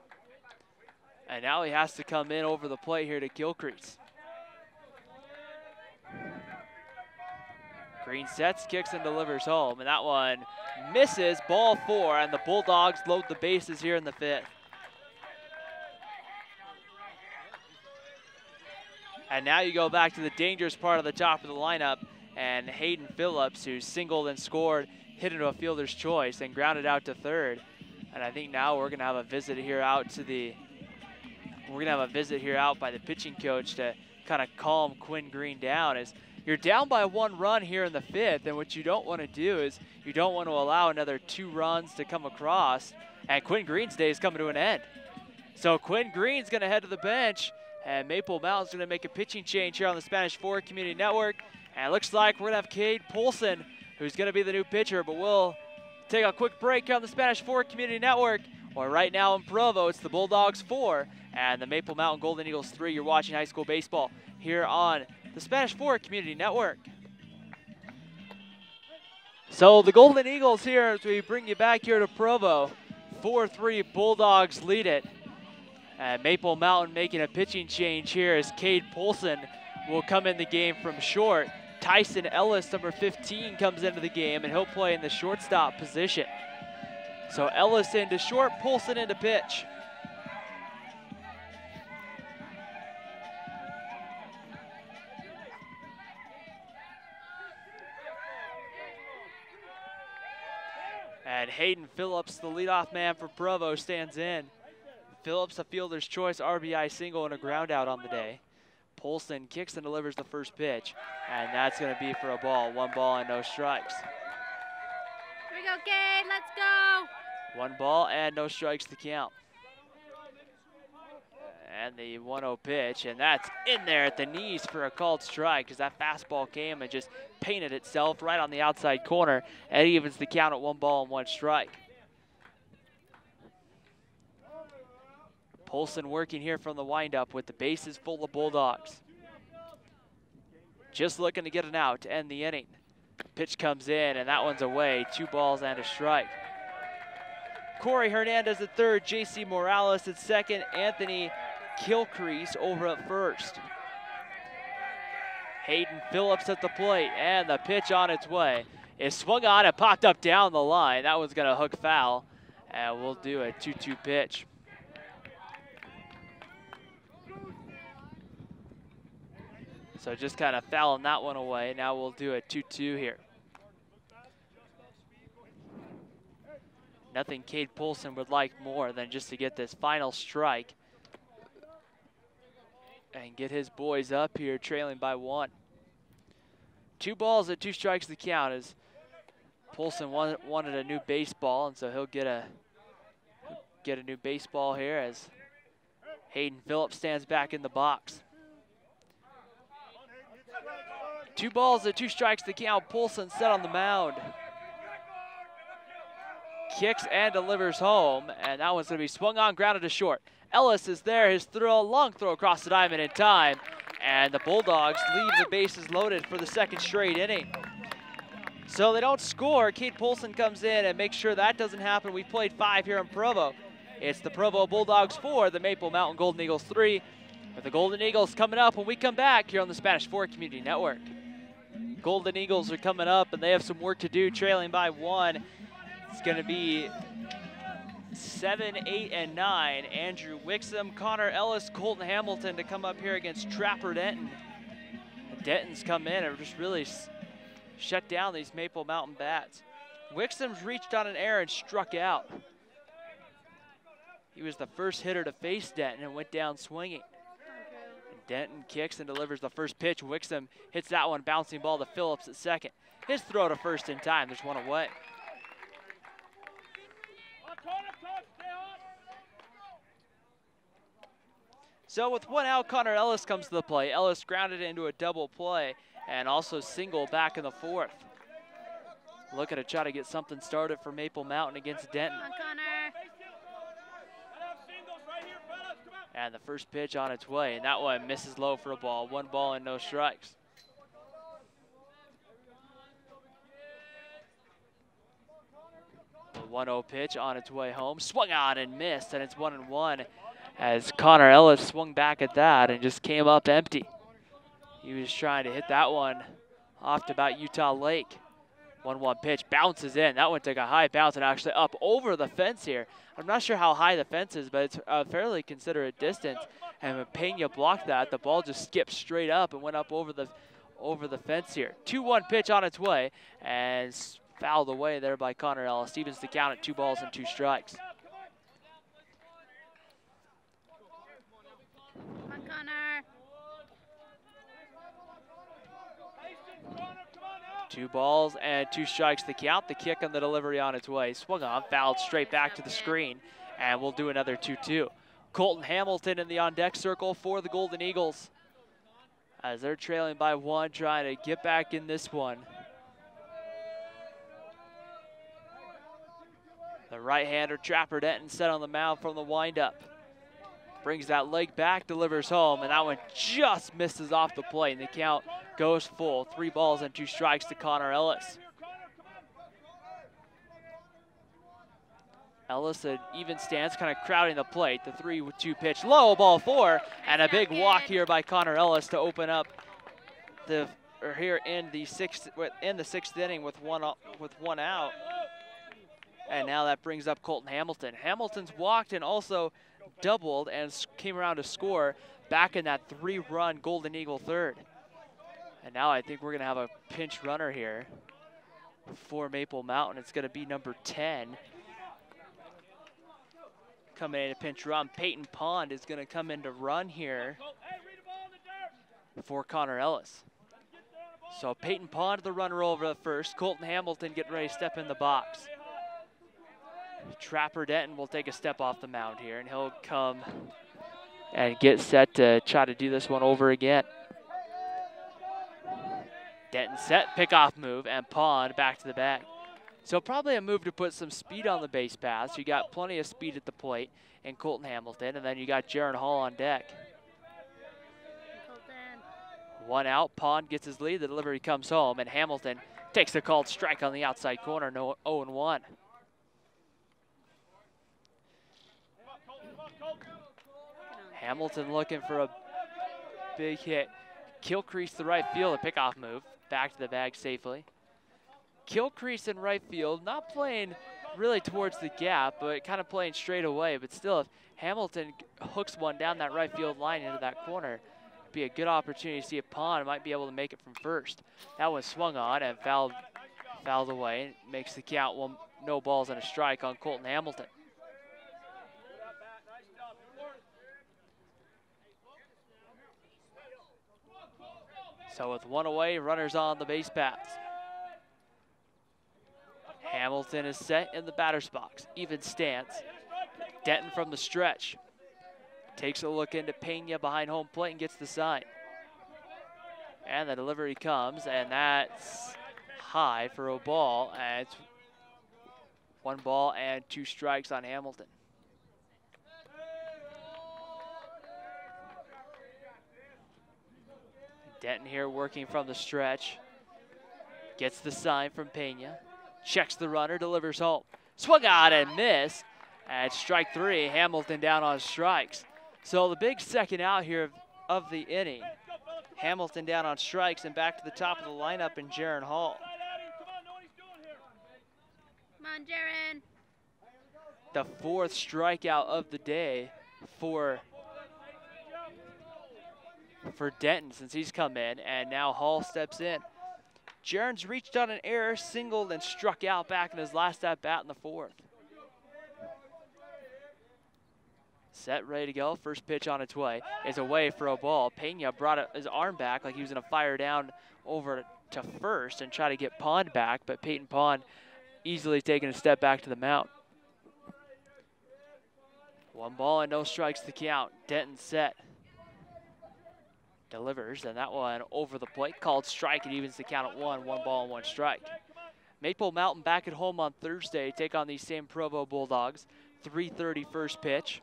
And now he has to come in over the plate here to Gilcrease. Green sets, kicks, and delivers home, and that one misses, ball 4, and the Bulldogs load the bases here in the 5th. And now you go back to the dangerous part of the top of the lineup, and Hayden Phillips, who singled and scored, hit into a fielder's choice and grounded out to third. And I think now we're gonna have a visit here out by the pitching coach to kind of calm Quinn Green down, as you're down by 1 run here in the 5th, and what you don't want to do is you don't want to allow another 2 runs to come across, and Quinn Green's day is coming to an end. So Quinn Green's going to head to the bench, and Maple Mountain's going to make a pitching change here on the Spanish Fork Community Network, and it looks like we're going to have Cade Polson, who's going to be the new pitcher, but we'll take a quick break here on the Spanish Fork Community Network, or right now in Provo, it's the Bulldogs 4 and the Maple Mountain Golden Eagles 3. You're watching high school baseball here on the Spanish Fork Community Network. So the Golden Eagles here, as we bring you back here to Provo, 4-3 Bulldogs lead it. And Maple Mountain making a pitching change here as Cade Polson will come in the game from short. Tyson Ellis, number 15, comes into the game, and he'll play in the shortstop position. So Ellis into short, Polson into pitch. And Hayden Phillips, the leadoff man for Provo, stands in. Phillips, a fielder's choice RBI single and a ground out on the day. Polson kicks and delivers the first pitch, and that's going to be for a ball. 1 ball and no strikes.
Here we go, Cade. Let's go.
1 ball and no strikes to count. And the 1-0 pitch, and that's in there at the knees for a called strike, because that fastball came and just painted itself right on the outside corner, and evens the count at 1 ball and 1 strike. Polson working here from the windup with the bases full of Bulldogs. Just looking to get an out to end the inning. Pitch comes in, and that one's away. 2 balls and a strike. Corey Hernandez at third, JC Morales at second, Anthony Gilcrease over at first. Hayden Phillips at the plate, and the pitch on its way. It swung on and popped up down the line. That one's gonna hook foul, and we'll do a 2-2 pitch. So just kind of fouling that one away. Now we'll do a 2-2 here. Nothing Cade Polson would like more than just to get this final strike and get his boys up here trailing by 1. 2 balls and 2 strikes to count, as Polson wanted a new baseball, and so he'll get a new baseball here as Hayden Phillips stands back in the box. 2 balls and 2 strikes to count. Polson set on the mound. Kicks and delivers home, and that one's going to be swung on, grounded to short. Ellis is there, his long throw across the diamond in time, and the Bulldogs leave the bases loaded for the 2nd straight inning. So they don't score. Cade Polson comes in and makes sure that doesn't happen. We played 5 here in Provo. It's the Provo Bulldogs 4, the Maple Mountain Golden Eagles 3, with the Golden Eagles coming up when we come back here on the Spanish Fork Community Network. Golden Eagles are coming up, and they have some work to do, trailing by 1. It's going to be 7, 8, and 9. Andrew Wixom, Connor Ellis, Colton Hamilton to come up here against Trapper Denton. And Denton's come in and just really shut down these Maple Mountain bats. Wixom's reached on an error and struck out. He was the first hitter to face Denton and went down swinging. And Denton kicks and delivers the first pitch. Wixom hits that one, bouncing ball to Phillips at second. His throw to first in time. There's 1 away. So with 1 out, Connor Ellis comes to the play. Ellis grounded into a double play and also single back in the 4th. Looking to try to get something started for Maple Mountain against Denton.
Come on, Connor.
And the first pitch on its way, and that one misses low for a ball. 1 ball and no strikes. The 1-0 pitch on its way home, swung on and missed, and it's 1-1 as Connor Ellis swung back at that and just came up empty. He was trying to hit that one off to about Utah Lake. 1-1 pitch, bounces in. That one took a high bounce and actually up over the fence here. I'm not sure how high the fence is, but it's a fairly considerate distance. And when Pena blocked that, the ball just skipped straight up and went up over the fence here. 2-1 pitch on its way and fouled away there by Connor Ellis. Evens the count at 2 balls and 2 strikes.
Come on, Connor.
2 balls and 2 strikes to count. The kick and the delivery on its way. Swung on, fouled straight back to the screen, and we'll do another 2-2. Colton Hamilton in the on-deck circle for the Golden Eagles as they're trailing by 1, trying to get back in this one. The right-hander Trapper Denton set on the mound from the windup. Brings that leg back, delivers home, and that one just misses off the plate, and the count goes full. 3 balls and 2 strikes to Connor Ellis. Ellis, an even stance, kind of crowding the plate. The 3-2 pitch, low, ball 4, and a big walk here by Connor Ellis to open up here in the sixth inning with one out. And now that brings up Colton Hamilton. Hamilton's walked and also doubled and came around to score back in that 3-run Golden Eagle third. And now I think we're gonna have a pinch runner here for Maple Mountain. It's gonna be number 10. Coming in to pinch run, Peyton Pond is gonna come in to run here for Connor Ellis. So Peyton Pond, the runner over at first. Colton Hamilton getting ready to step in the box. Trapper Denton will take a step off the mound here, and he'll come and get set to try to do this one over again. Denton set, pickoff move, and Pond back to the bag. So probably a move to put some speed on the base paths. You got plenty of speed at the plate in Colton Hamilton, and then you got Jaron Hall on deck.
Colton.
1 out, Pond gets his lead, the delivery comes home, and Hamilton takes the called strike on the outside corner, 0-1. Hamilton looking for a big hit. Kilcrease the right field, a pickoff move, back to the bag safely. Kilcrease in right field, not playing really towards the gap, but kind of playing straight away. But still, if Hamilton hooks one down that right field line into that corner, it'd be a good opportunity to see if Pond might be able to make it from first. That one swung on and fouled away. Makes the count 1, no balls and a strike on Colton Hamilton. So with 1 away, runners on the base paths. Hamilton is set in the batter's box. Even stance. Denton from the stretch. Takes a look into Pena behind home plate and gets the sign. And the delivery comes, and that's high for a ball. And it's 1 ball and 2 strikes on Hamilton. Denton here working from the stretch. Gets the sign from Pena. Checks the runner, delivers home. Swung out and missed. And strike 3, Hamilton down on strikes. So the big second out here of the inning. Hamilton down on strikes and back to the top of the lineup in Jaron Hall.
Come on, Jaron.
The 4th strikeout of the day for Denton since he's come in, and now Hall steps in. Jaron's reached on an error, singled, and struck out back in his last at-bat in the 4th. Set, ready to go. First pitch on its way is away for a ball. Pena brought his arm back like he was going to fire down over to first and try to get Pond back, but Peyton Pond easily taking a step back to the mound. 1 ball and no strikes to count. Denton set. Delivers, and that one over the plate, called strike. It evens the count at 1 ball and 1 strike. Maple Mountain back at home on Thursday, take on these same Provo Bulldogs. 3:30 first pitch.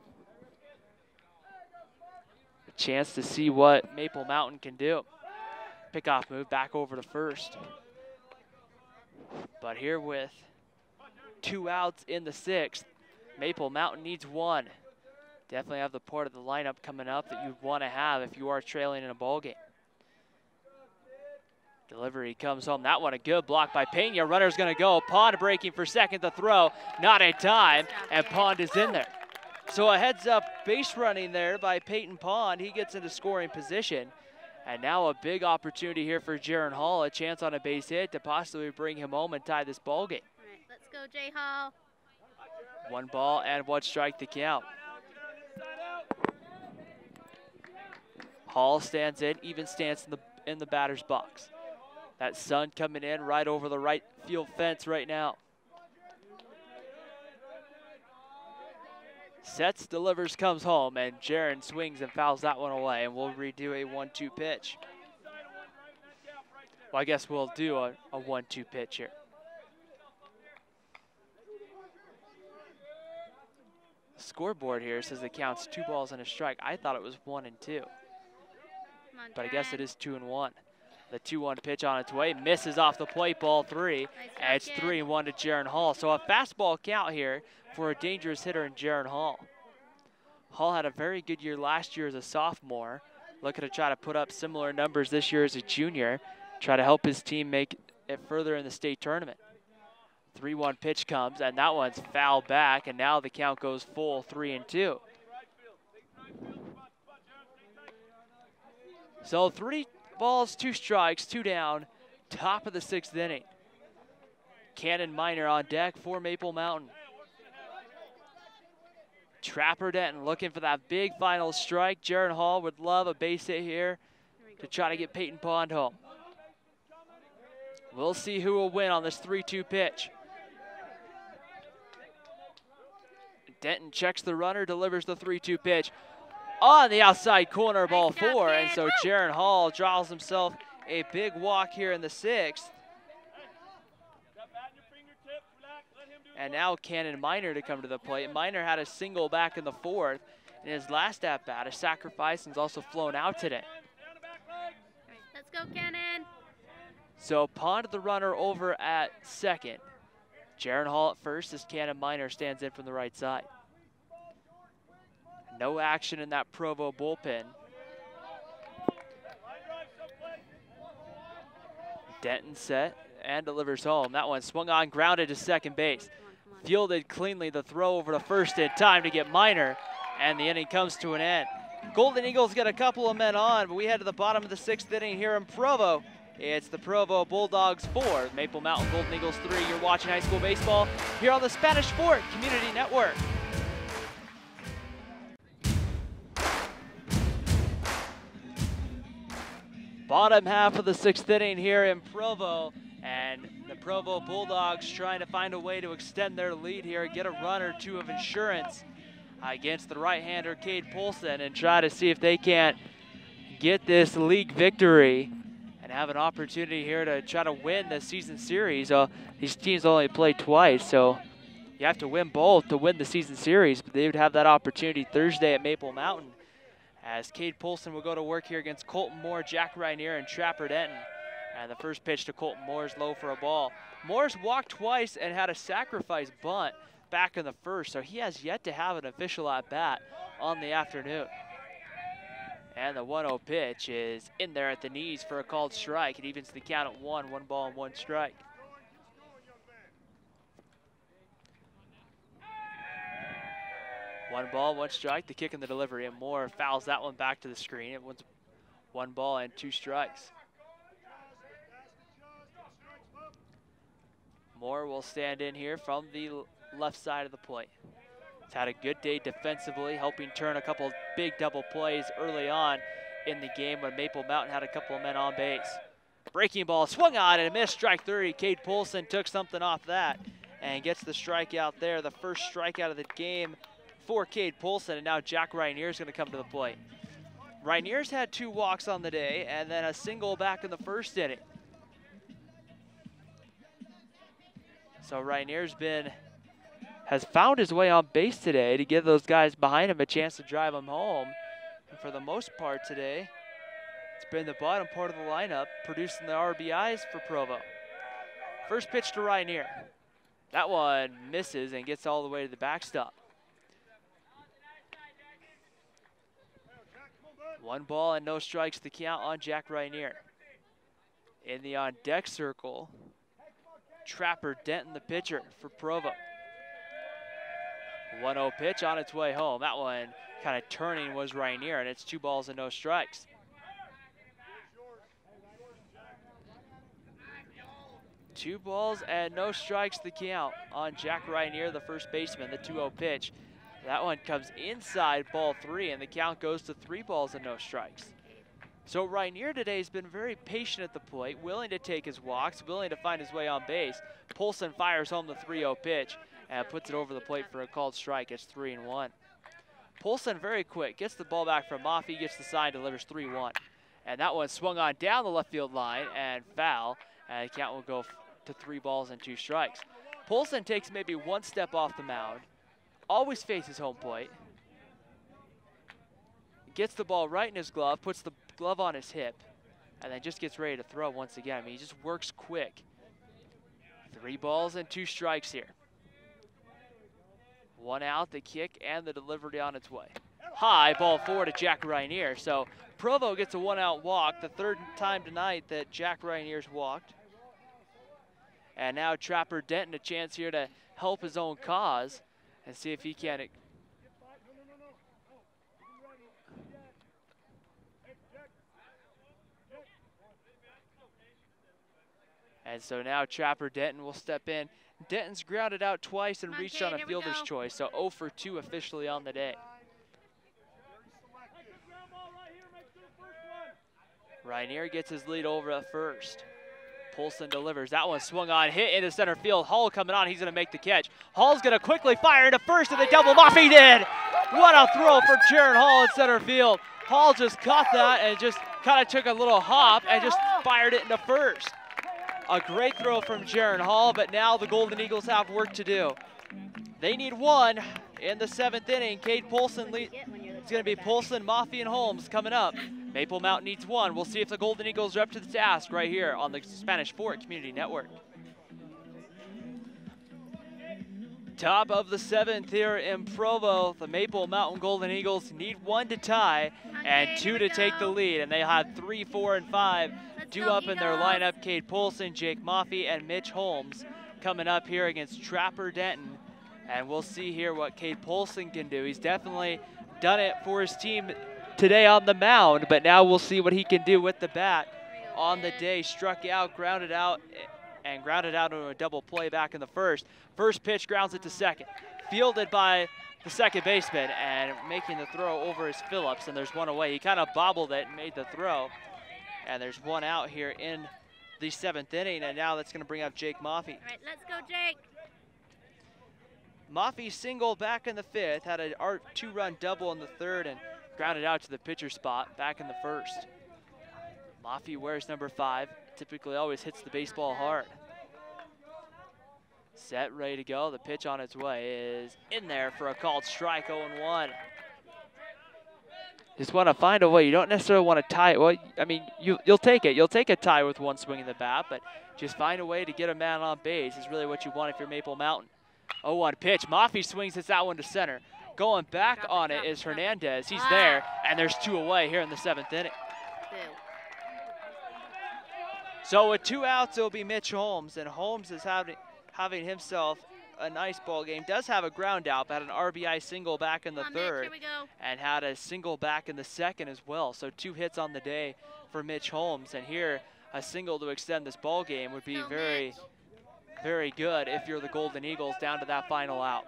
chance to see what Maple Mountain can do. Pickoff move back over to first. But here with 2 outs in the 6th, Maple Mountain needs 1. Definitely have the part of the lineup coming up that you'd want to have if you are trailing in a ball game. Delivery comes home. That one a good block by Pena. Runner's going to go. Pond breaking for second to throw. Not in time, and Pond is in there. So a heads-up base running there by Peyton Pond. He gets into scoring position. And now a big opportunity here for Jaron Hall. A chance on a base hit to possibly bring him home and tie this ball game.
All right, let's go, Jay Hall.
1 ball and 1 strike to count. Hall stands in, even stance in the batter's box. That sun coming in right over the right field fence right now. Sets, delivers, comes home, and Jaron swings and fouls that one away, and we'll redo a 1-2 pitch. Well, I guess we'll do a 1-2 pitch here. The scoreboard here says it counts 2 balls and a strike. I thought it was 1 and 2. But I guess it is 2 and 1. The 2-1 pitch on its way, misses off the plate, ball 3. And it's 3-1 to Jaron Hall. So a fastball count here for a dangerous hitter in Jaron Hall. Hall had a very good year last year as a sophomore. Looking to try to put up similar numbers this year as a junior. Try to help his team make it further in the state tournament. 3-1 pitch comes, and that one's foul back, and now the count goes full 3-2. So 3 balls, 2 strikes, 2 down, top of the 6th inning. Cannon Minor on deck for Maple Mountain. Trapper Denton looking for that big final strike. Jaron Hall would love a base hit here to try to get Peyton Pond home. We'll see who will win on this 3-2 pitch. Denton checks the runner, delivers the 3-2 pitch. On the outside corner, ball 4, and so Jaron Hall draws himself a big walk here in the 6th. And now Cannon Minor to come to the plate. Minor had a single back in the 4th. In his last at-bat, a sacrifice, and is also flown out today.
Let's go, Cannon.
So Pond the runner over at second. Jaron Hall at first as Cannon Minor stands in from the right side. No action in that Provo bullpen. Denton set and delivers home. That one swung on, grounded to second base. Fielded cleanly, the throw over to first in time to get Minor, and the inning comes to an end. Golden Eagles get a couple of men on, but we head to the bottom of the 6th inning here in Provo. It's the Provo Bulldogs 4, Maple Mountain Golden Eagles 3. You're watching high school baseball here on the Spanish Fort Community Network. Bottom half of the 6th inning here in Provo, and the Provo Bulldogs trying to find a way to extend their lead here, get a run or 2 of insurance against the right-hander Cade Polson, and try to see if they can't get this league victory and have an opportunity here to try to win the season series. These teams only play twice, so you have to win both to win the season series, but they would have that opportunity Thursday at Maple Mountain, as Cade Polson will go to work here against Colton Moore, Jack Rainier, and Trapper Denton. And the first pitch to Colton Moore is low for a ball. Moore's walked twice and had a sacrifice bunt back in the 1st, so he has yet to have an official at-bat on the afternoon. And the 1-0 pitch is in there at the knees for a called strike. It evens the count at 1 ball and 1 strike. One ball, 1 strike, the kick and the delivery, and Moore fouls that one back to the screen. It was 1 ball and 2 strikes. Moore will stand in here from the left side of the plate. He's had a good day defensively, helping turn a couple big double plays early on in the game when Maple Mountain had a couple of men on base. Breaking ball swung on and a missed, strike 3. Cade Polson took something off that and gets the strikeout there. The first strikeout of the game for Cade Polson, and now Jack Rainier is going to come to the plate. Rainier's had 2 walks on the day and then a single back in the 1st inning. So Rainier's has found his way on base today to give those guys behind him a chance to drive him home. for the most part today, it's been the bottom part of the lineup producing the RBIs for Provo. First pitch to Ryanier. That one misses and gets all the way to the backstop. 1 ball and no strikes the count on Jack Ryanier. In the on-deck circle, Trapper Denton, the pitcher for Provo. 1-0 pitch on its way home. That one kind of turning was Ryanier, and it's 2 balls and no strikes. Two balls and no strikes the count on Jack Ryanier, the first baseman, the 2-0 pitch. That one comes inside ball 3, and the count goes to 3 balls and no strikes. So Ryanier today has been very patient at the plate, willing to take his walks, willing to find his way on base. Polson fires home the 3-0 pitch and puts it over the plate for a called strike. It's 3-1. Polson very quick, gets the ball back from Maffey, gets the sign, delivers 3-1. And that one swung on down the left field line and foul, and the count will go to 3 balls and 2 strikes. Polson takes maybe 1 step off the mound, always faces home plate, gets the ball right in his glove, puts the glove on his hip, and then just gets ready to throw once again. I mean, he just works quick. 3 balls and 2 strikes here. 1 out, the kick, and the delivery on its way. High, ball 4 to Jack Ryanier. So Provo gets a 1-out walk, the 3rd time tonight that Jack Ryanier's walked. And now Trapper Denton a chance here to help his own cause and see if he can. And so now Trapper Denton will step in. Denton's grounded out twice and reached on a fielder's choice, so 0 for 2 officially on the day. Ryanier gets his lead over at first. Polson delivers. That one swung on, hit into center field. Hall coming on, he's gonna make the catch. Hall's gonna quickly fire into first, and the double Maffey did! What a throw for Jaron Hall in center field. Hall just caught that and just kind of took a little hop and just fired it into first. A great throw from Jaron Hall, but now the Golden Eagles have work to do. They need 1 in the 7th inning. Cade Polson lead. It's gonna be Polson, Maffey, and Holmes coming up. Maple Mountain needs 1. We'll see if the Golden Eagles are up to the task right here on the Spanish Fort Community Network. Top of the 7th here in Provo. The Maple Mountain Golden Eagles need 1 to tie and 2 to take the lead. And they have 3, 4, and 5 due up in their lineup. Cade Polson, Jake Maffey, and Mitch Holmes coming up here against Trapper Denton. And we'll see here what Cade Polson can do. He's definitely done it for his team today on the mound, but now we'll see what he can do with the bat on the day. Struck out, grounded out, and grounded out into a double play back in the first. First pitch grounds it to second. Fielded by the second baseman and making the throw over is Phillips, and there's 1 away. He kind of bobbled it and made the throw. And there's 1 out here in the 7th inning, and now that's going to bring up Jake Maffey.
All right, let's go, Jake.
Maffey single back in the 5th, had a 2-run double in the 3rd, and grounded out to the pitcher spot back in the 1st. Maffey wears number 5, typically always hits the baseball hard. Set, ready to go. The pitch on its way is in there for a called strike, 0-1. Just want to find a way. You don't necessarily want to tie it. Well, I mean, you'll take it. You'll take a tie with 1 swing in the bat, but just find a way to get a man on base is really what you want if you're Maple Mountain. 0-1 pitch. Maffey swings, hits that one to center. Going back on it is Hernandez. He's there, and there's 2 away here in the 7th inning. So with 2 outs, it'll be Mitch Holmes, and Holmes is having himself a nice ball game. Does have a ground out, but had an RBI single back in the 3rd, and had a single back in the 2nd as well. So 2 hits on the day for Mitch Holmes, and here a single to extend this ball game would be very, very good if you're the Golden Eagles down to that final out.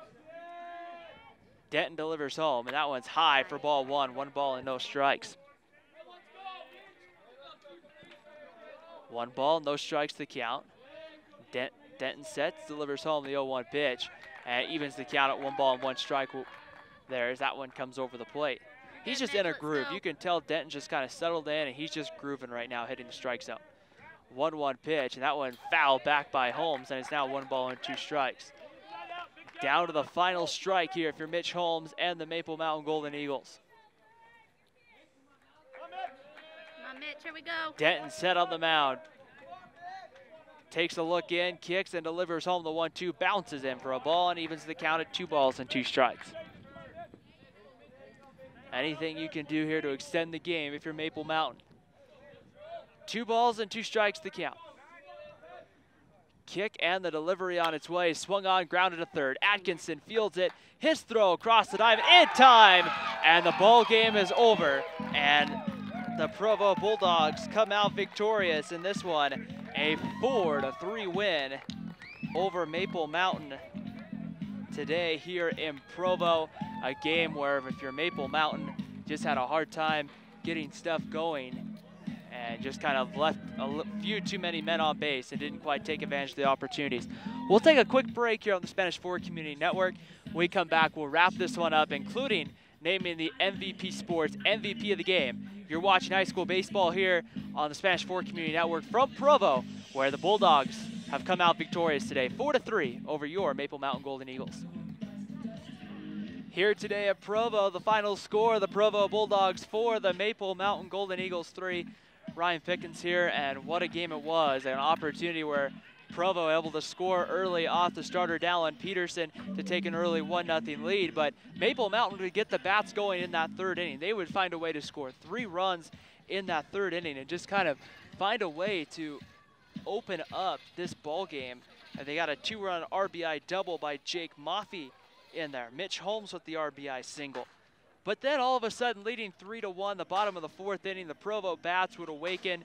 Denton delivers home, and that one's high for ball 1. 1 ball and no strikes. 1 ball, no strikes to count. Denton sets, delivers home the 0-1 pitch, and evens the count at 1 ball and 1 strike. There, as that one comes over the plate. He's just in a groove. You can tell Denton just kind of settled in, and he's just grooving right now, hitting the strike zone. 1-1 pitch, and that one fouled back by Holmes, and it's now 1 ball and 2 strikes. Down to the final strike here if you're Mitch Holmes and the Maple Mountain Golden Eagles.
Mitch, here we go.
Denton set on the mound. Takes a look in, kicks and delivers home the 1-2, bounces in for a ball and evens the count at 2 balls and 2 strikes. Anything you can do here to extend the game if you're Maple Mountain. 2 balls and 2 strikes to count. Kick and the delivery on its way, swung on, grounded to third. Atkinson fields it, his throw across the dive in time, and the ball game is over. And the Provo Bulldogs come out victorious in this one. A 4-3 win over Maple Mountain today here in Provo. A game where if you're Maple Mountain, just had a hard time getting stuff going and just kind of left a few too many men on base and didn't quite take advantage of the opportunities. We'll take a quick break here on the Spanish Forward Community Network. When we come back, we'll wrap this one up, including naming the MVP Sports MVP of the game. You're watching high school baseball here on the Spanish Forward Community Network from Provo, where the Bulldogs have come out victorious today, 4-3 over your Maple Mountain Golden Eagles. Here today at Provo, the final score, the Provo Bulldogs 4, the Maple Mountain Golden Eagles 3. Ryan Pickens here, and what a game it was. An opportunity where Provo able to score early off the starter Dallin Peterson to take an early 1-0 lead, but Maple Mountain would get the bats going in that 3rd inning. They would find a way to score 3 runs in that 3rd inning and just kind of find a way to open up this ball game. And they got a 2-run RBI double by Jake Maffey in there. Mitch Holmes with the RBI single. But then all of a sudden, leading 3-1, the bottom of the 4th inning, the Provo bats would awaken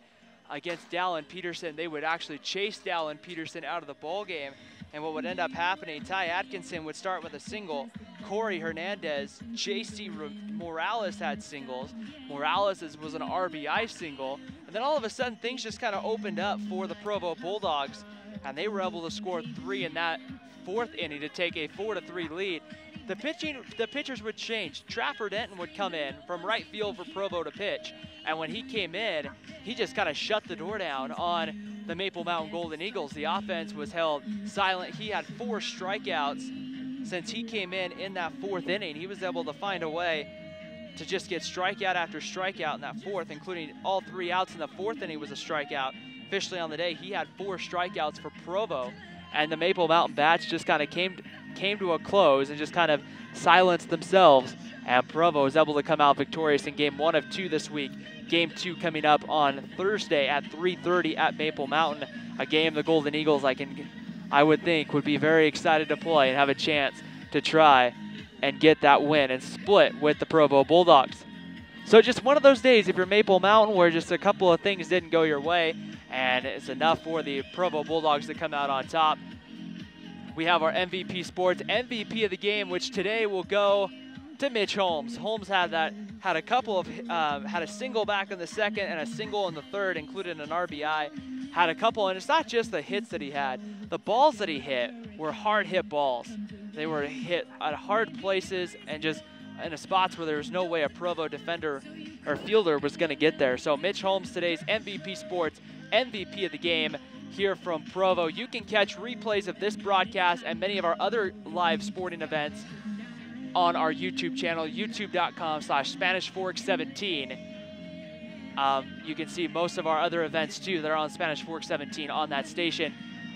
against Dallin Peterson. They would actually chase Dallin Peterson out of the ball game. And what would end up happening, Ty Atkinson would start with a single. Corey Hernandez, J.C. Morales had singles. Morales was an RBI single. And then all of a sudden, things just kind of opened up for the Provo Bulldogs. And they were able to score 3 in that 4th inning to take a 4-3 lead. The pitchers would change. Trapper Denton would come in from right field for Provo to pitch. And when he came in, he just kind of shut the door down on the Maple Mountain Golden Eagles. The offense was held silent. He had 4 strikeouts since he came in that 4th inning. He was able to find a way to just get strikeout after strikeout in that 4th, including all 3 outs in the 4th inning was a strikeout. Officially on the day, he had 4 strikeouts for Provo. And the Maple Mountain bats just kind of came to a close and just kind of silenced themselves. And Provo was able to come out victorious in game 1 of 2 this week. Game 2 coming up on Thursday at 3:30 at Maple Mountain. A game the Golden Eagles, I would think, would be very excited to play and have a chance to try and get that win and split with the Provo Bulldogs. So just one of those days if you're Maple Mountain where just a couple of things didn't go your way, and it's enough for the Provo Bulldogs to come out on top. We have our MVP Sports MVP of the game, which today will go to Mitch Holmes. Holmes had a single back in the 2nd and a single in the 3rd, including an RBI. Had a couple, and it's not just the hits that he had. The balls that he hit were hard hit balls. They were hit at hard places and just in spots where there was no way a Provo defender or fielder was going to get there. So Mitch Holmes, today's MVP Sports MVP of the game here from Provo. You can catch replays of this broadcast and many of our other live sporting events on our YouTube channel, youtube.com/SpanishFork17. You can see most of our other events too that are on Spanish Fork 17 on that station.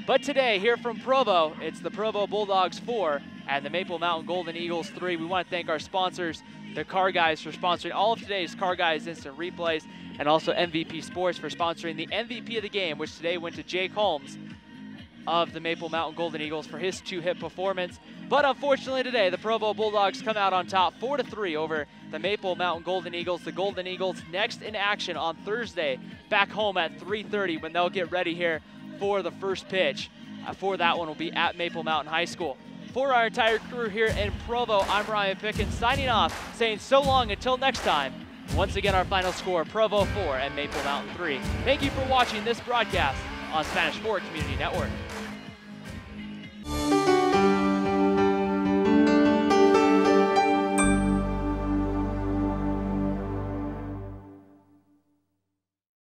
But today, here from Provo, it's the Provo Bulldogs 4 and the Maple Mountain Golden Eagles 3. We want to thank our sponsors, the Car Guys, for sponsoring all of today's Car Guys instant replays, and also MVP Sports for sponsoring the MVP of the game, which today went to Jake Holmes of the Maple Mountain Golden Eagles for his 2-hit performance. But unfortunately today, the Provo Bulldogs come out on top 4-3 over the Maple Mountain Golden Eagles. The Golden Eagles next in action on Thursday, back home at 3:30 when they'll get ready here for the first pitch. For that one will be at Maple Mountain High School. For our entire crew here in Provo, I'm Ryan Pickens signing off, saying so long until next time. Once again, our final score, Provo 4 and Maple Mountain 3. Thank you for watching this broadcast on Spanish Fork Community Network.